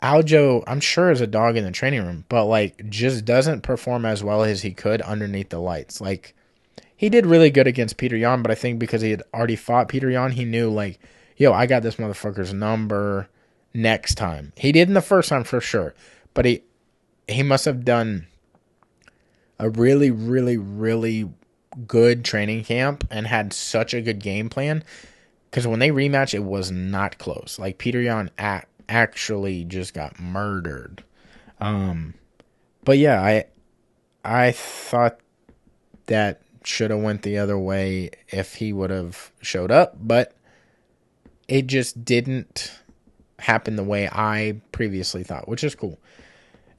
Aljo, I'm sure, is a dog in the training room, but like, just doesn't perform as well as he could underneath the lights. Like, he did really good against Peter Yan, but I think because he had already fought Peter Yan, he knew like, yo, I got this motherfucker's number next time. He did in the first time for sure, but he must have done a really, really, really good training camp and had such a good game plan, because when they rematch, it was not close. Like, Peter Yan actually just got murdered. But yeah, I thought that should have went the other way if he would have showed up, but it just didn't happen the way I previously thought, which is cool.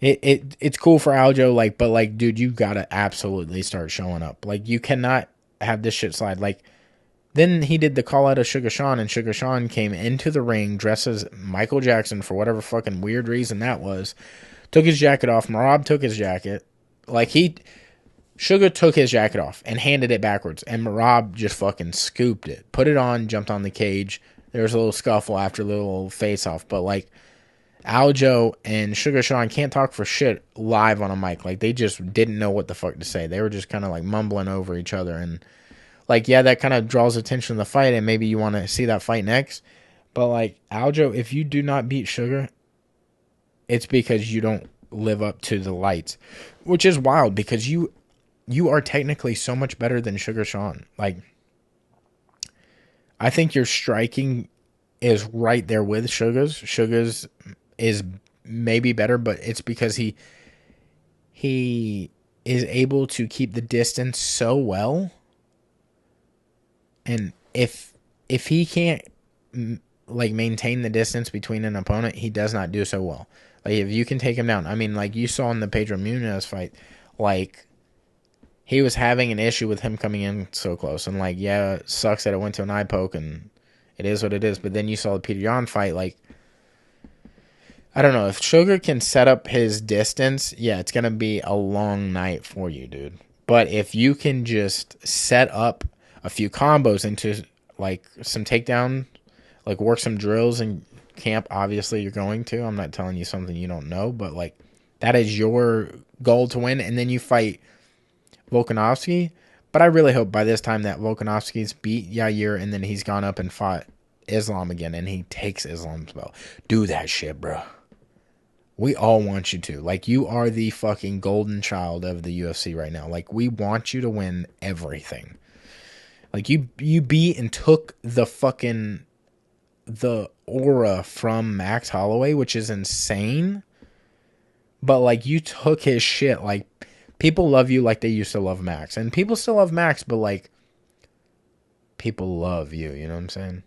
It's cool for Aljo, like, but like, dude, you gotta absolutely start showing up. Like, you cannot have this shit slide. Like, then he did the call out of Suga Sean, and Suga Sean came into the ring dressed as Michael Jackson for whatever fucking weird reason that was. Took his jacket off. Marab took his jacket. Like, Suga took his jacket off and handed it backwards, and Marab just fucking scooped it. Put it on, jumped on the cage. There was a little scuffle after a little face-off, but like, Aljo and Suga Sean can't talk for shit live on a mic. Like, they just didn't know what the fuck to say. They were just kind of like mumbling over each other, and like, yeah, that kind of draws attention to the fight, and maybe you want to see that fight next. But like, Aljo, if you do not beat Suga, it's because you don't live up to the lights, which is wild, because you are technically so much better than Suga Sean. Like, I think your striking is right there with Suga's. Suga's is maybe better, but it's because he is able to keep the distance so well. And if he can't like maintain the distance between an opponent, he does not do so well. Like, if you can take him down, I mean, like you saw in the Pedro Munez fight, like, he was having an issue with him coming in so close, and like, yeah, it sucks that it went to an eye poke, and it is what it is. But then you saw the Peter Yan fight, like, I don't know, if Suga can set up his distance, yeah, it's gonna be a long night for you, dude. But if you can just set up a few combos into like some takedown, like work some drills and camp, obviously, you're going to. I'm not telling you something you don't know, but, like, that is your goal to win. And then you fight Volkanovski. But I really hope by this time that Volkanovski's beat Yair and then he's gone up and fought Islam again and he takes Islam's belt. Do that shit, bro. We all want you to. Like, you are the fucking golden child of the UFC right now. Like, we want you to win everything. Like, you beat and took the aura from Max Holloway, which is insane. But, like, you took his shit. Like, people love you like they used to love Max. And people still love Max, but, like, people love you. You know what I'm saying?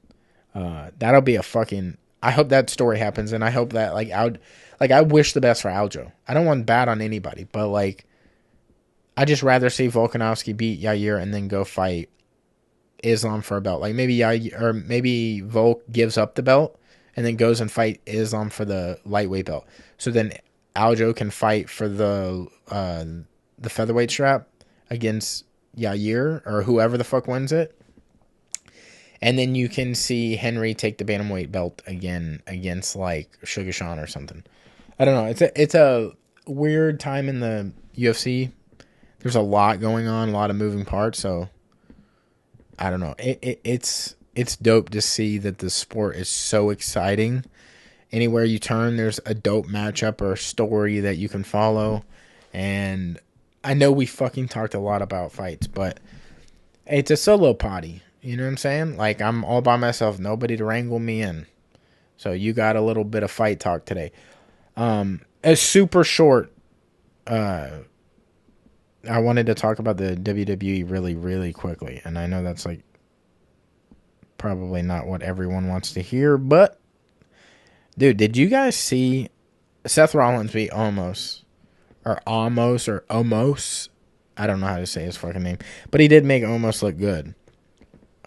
That'll be a fucking... I hope that story happens, and I hope that, like, I wish the best for Aljo. I don't want bad on anybody, but, like, I just rather see Volkanovski beat Yair and then go fight Islam for a belt. Like, maybe Yair, or maybe Volk gives up the belt and then goes and fight Islam for the lightweight belt. So then Aljo can fight for the featherweight strap against Yair or whoever the fuck wins it. And then you can see Henry take the bantamweight belt again against, like, Suga Sean or something. I don't know. It's a weird time in the UFC. There's a lot going on, a lot of moving parts. So I don't know. It's dope to see that the sport is so exciting. Anywhere you turn, there's a dope matchup or story that you can follow. And I know we fucking talked a lot about fights, but it's a solo potty. You know what I'm saying? Like, I'm all by myself. Nobody to wrangle me in. So you got a little bit of fight talk today. A super short. I wanted to talk about the WWE really, really quickly. And I know that's, like, probably not what everyone wants to hear. But, dude, did you guys see Seth Rollins beat Omos? Or Omos or Omos? I don't know how to say his fucking name. But he did make Omos look good.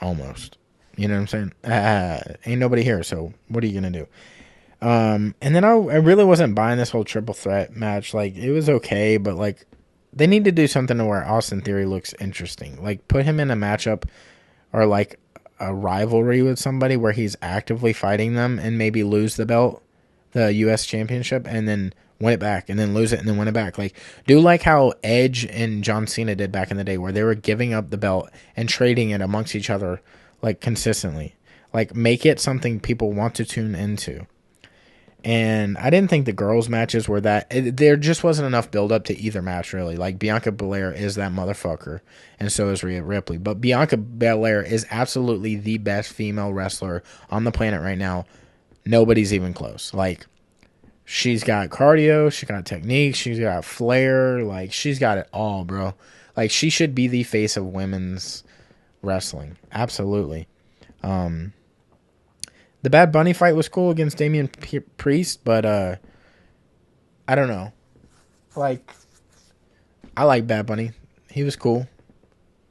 Almost. You know what I'm saying? Ain't nobody here, so what are you going to do? And then I really wasn't buying this whole triple threat match. Like, it was okay, but, like, they need to do something to where Austin Theory looks interesting. Like, put him in a matchup or, like, a rivalry with somebody where he's actively fighting them and maybe lose the belt, the U.S. Championship, and then win it back, and then lose it, and then win it back. Like, do like how Edge and John Cena did back in the day, where they were giving up the belt and trading it amongst each other, like, consistently. Like, make it something people want to tune into. And I didn't think the girls' matches were that... there just wasn't enough build-up to either match, really. Like, Bianca Belair is that motherfucker, and so is Rhea Ripley. But Bianca Belair is absolutely the best female wrestler on the planet right now. Nobody's even close. Like, she's got cardio, she's got technique, she's got flair, like, she's got it all, bro. Like, she should be the face of women's wrestling. Absolutely. The Bad Bunny fight was cool against Damian Priest, but, I don't know. Like, I like Bad Bunny. He was cool.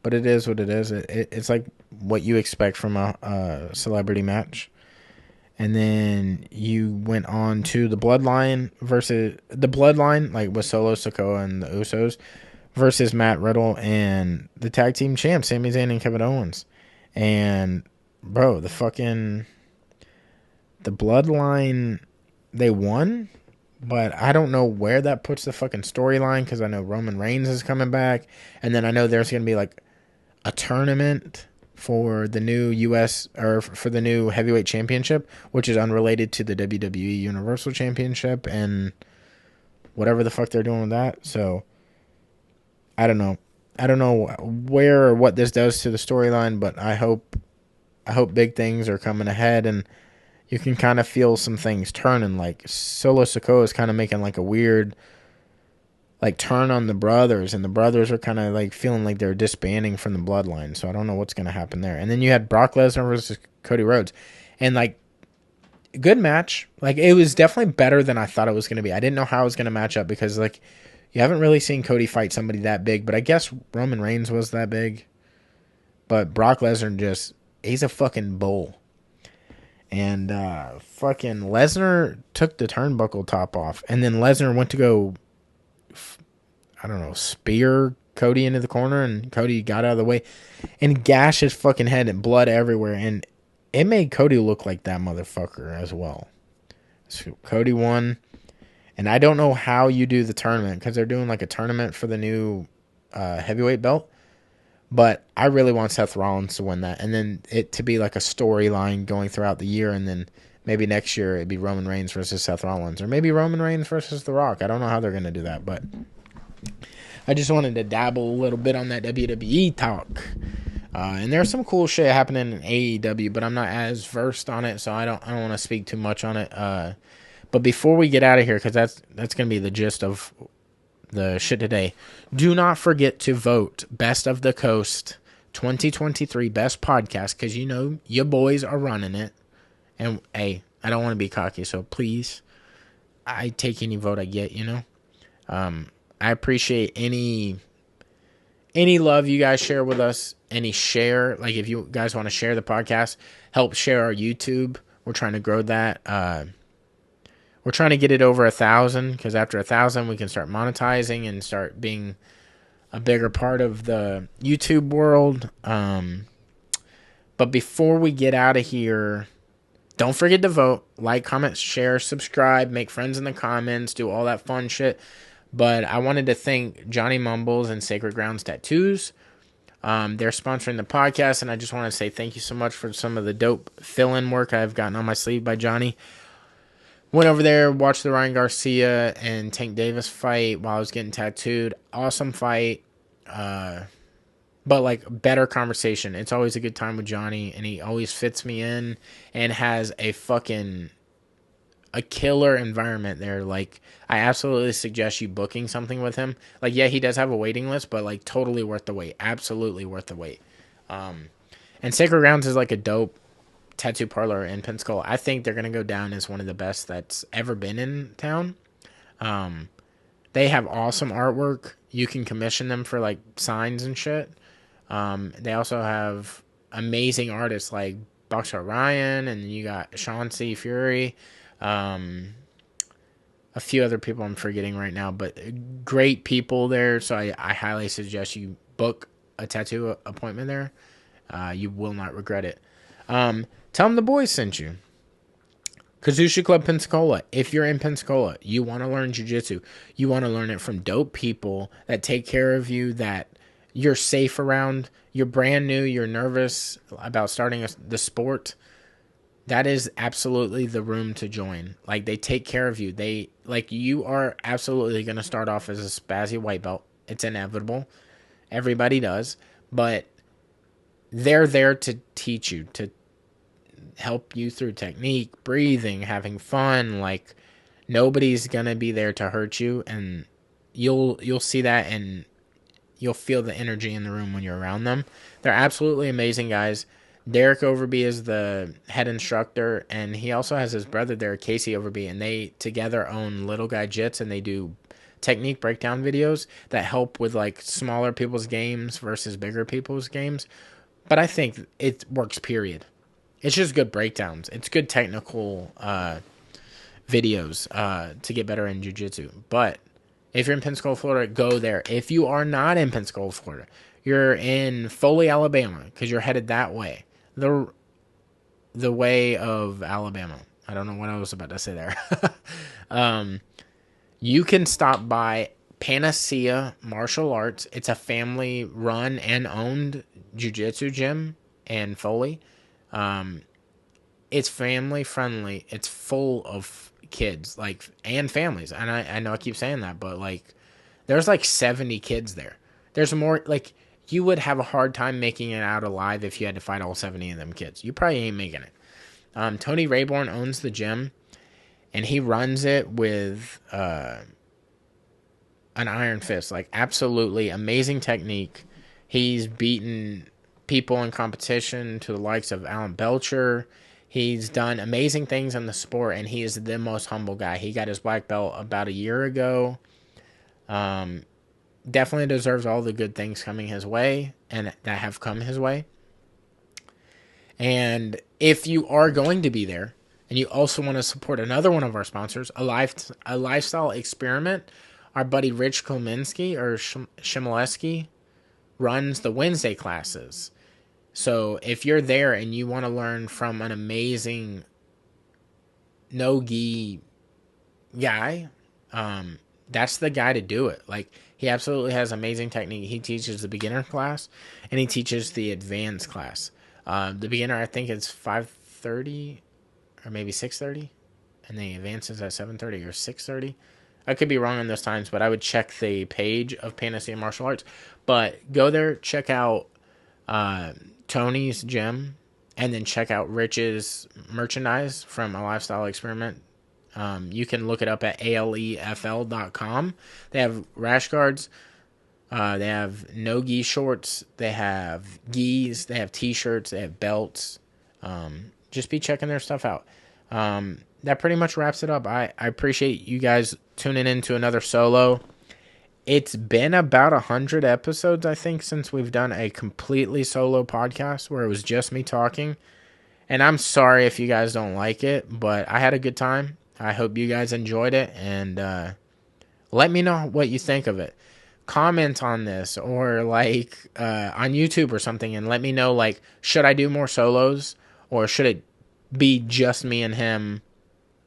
But it is what it is. It's like what you expect from a celebrity match. And then you went on to the Bloodline, like with Solo Sikoa and the Usos, versus Matt Riddle and the tag team champs, Sami Zayn and Kevin Owens. And, bro, the Bloodline, they won, but I don't know where that puts the fucking storyline, because I know Roman Reigns is coming back, and then I know there's going to be, like, a tournament for the new U.S. or for the new heavyweight championship, which is unrelated to the WWE Universal Championship and whatever the fuck they're doing with that. So I don't know. I don't know where or what this does to the storyline, but I hope big things are coming ahead, and you can kind of feel some things turning. Like, Solo Sikoa is kind of making, like, a weird, like, turn on the brothers, and the brothers are kind of, like, feeling like they're disbanding from the Bloodline. So I don't know what's going to happen there. And then you had Brock Lesnar versus Cody Rhodes, and, like, good match. Like, it was definitely better than I thought it was going to be. I didn't know how it was going to match up, because, like, you haven't really seen Cody fight somebody that big, but I guess Roman Reigns was that big. But Brock Lesnar he's a fucking bull. And fucking Lesnar took the turnbuckle top off, and then Lesnar went to go, I don't know, spear Cody into the corner, and Cody got out of the way and gashed his fucking head and blood everywhere, and it made Cody look like that motherfucker as well. So Cody won. And I don't know how you do the tournament because they're doing like a tournament for the new heavyweight belt. But I really want Seth Rollins to win that. And then it to be like a storyline going throughout the year. And then maybe next year it'd be Roman Reigns versus Seth Rollins. Or maybe Roman Reigns versus The Rock. I don't know how they're going to do that. But I just wanted to dabble a little bit on that WWE talk. And there's some cool shit happening in AEW. But I'm not as versed on it. So I don't want to speak too much on it. But before we get out of here, because that's going to be the gist of the shit today, do not forget to vote Best of the Coast 2023 Best Podcast, because you know your boys are running it. And, hey, I don't want to be cocky, so please, I take any vote I get, you know. I appreciate any love you guys share with us, any share. Like, if you guys want to share the podcast, help share our YouTube. We're trying to grow that. We're trying to get it over 1,000, because after 1,000, we can start monetizing and start being a bigger part of the YouTube world. But before we get out of here, don't forget to vote, like, comment, share, subscribe, make friends in the comments, do all that fun shit. But I wanted to thank Johnny Mumbles and Sacred Grounds Tattoos. They're sponsoring the podcast, and I just want to say thank you so much for some of the dope fill-in work I've gotten on my sleeve by Johnny. Went over there, watched the Ryan Garcia and Tank Davis fight while I was getting tattooed. Awesome fight. But, like, better conversation. It's always a good time with Johnny, and he always fits me in and has a killer environment there. Like, I absolutely suggest you booking something with him. Like, yeah, he does have a waiting list, but, like, totally worth the wait. Absolutely worth the wait. And Sacred Grounds is, like, a dope tattoo parlor in Pensacola. I think they're going to go down as one of the best that's ever been in town. They have awesome artwork. You can commission them for, like, signs and shit. They also have amazing artists like Boxer Ryan, and you got Sean C. Fury. A few other people I'm forgetting right now, but great people there. So I highly suggest you book a tattoo appointment there. You will not regret it. Tell them the boys sent you. Kazushi Club Pensacola. If you're in Pensacola, you want to learn jiu-jitsu. You want to learn it from dope people that take care of you, that you're safe around. You're brand new. You're nervous about starting the sport. That is absolutely the room to join. Like, they take care of you. You are absolutely going to start off as a spazzy white belt. It's inevitable. Everybody does. But they're there to teach you, to help you through technique, breathing, having fun. Like, nobody's gonna be there to hurt you, and you'll see that, and you'll feel the energy in the room when you're around them. They're absolutely amazing guys. Derek Overby is the head instructor, and he also has his brother there, Casey Overby, and they together own Little Guy Jits, and they do technique breakdown videos that help with, like, smaller people's games versus bigger people's games. But I think it works, period. It's just good breakdowns. It's good technical videos to get better in jiu-jitsu. But if you're in Pensacola, Florida, go there. If you are not in Pensacola, Florida, you're in Foley, Alabama, because you're headed that way. The way of Alabama. I don't know what I was about to say there. You can stop by Panacea Martial Arts. It's a family-run and owned jiu-jitsu gym in Foley. It's family friendly. It's full of kids, like, and families. And I know I keep saying that, but, like, there's like 70 kids there. There's more, like, you would have a hard time making it out alive if you had to fight all 70 of them kids. You probably ain't making it. Tony Rayborn owns the gym, and he runs it with an iron fist. Like, absolutely amazing technique. He's beaten people in competition to the likes of Alan Belcher. He's done amazing things in the sport, and he is the most humble guy. He got his black belt about a year ago. Definitely deserves all the good things coming his way and that have come his way. And if you are going to be there and you also want to support another one of our sponsors, a lifestyle experiment, our buddy Rich Kominski or Shimoleski runs the Wednesday classes. So if you're there and you want to learn from an amazing no gi guy, that's the guy to do it. Like, he absolutely has amazing technique. He teaches the beginner class, and he teaches the advanced class. The beginner, I think, is 5:30 or maybe 6:30, and the advanced is at 7:30 or 6:30. I could be wrong on those times, but I would check the page of Panacea Martial Arts. But go there, check out Tony's gym, and then check out Rich's merchandise from A Lifestyle Experiment. You can look it up at alefl.com. They have rash guards. They have no-gi shorts. They have gis. They have t-shirts. They have belts. Just be checking their stuff out. That pretty much wraps it up. I appreciate you guys tuning in to another solo. It's been about 100 episodes, I think, since we've done a completely solo podcast where it was just me talking. And I'm sorry if you guys don't like it, but I had a good time. I hope you guys enjoyed it, and let me know what you think of it. Comment on this, or like on YouTube or something, and let me know, like, should I do more solos, or should it be just me and him,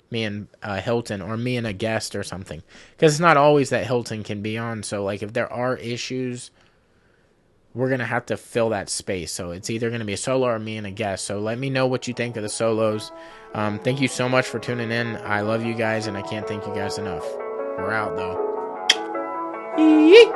me and Hylton, or me and a guest or something? Because it's not always that Hylton can be on. So, like, if there are issues, we're going to have to fill that space. So it's either going to be a solo or me and a guest. So let me know what you think of the solos. Thank you so much for tuning in. I love you guys, and I can't thank you guys enough. We're out, though. Yeet.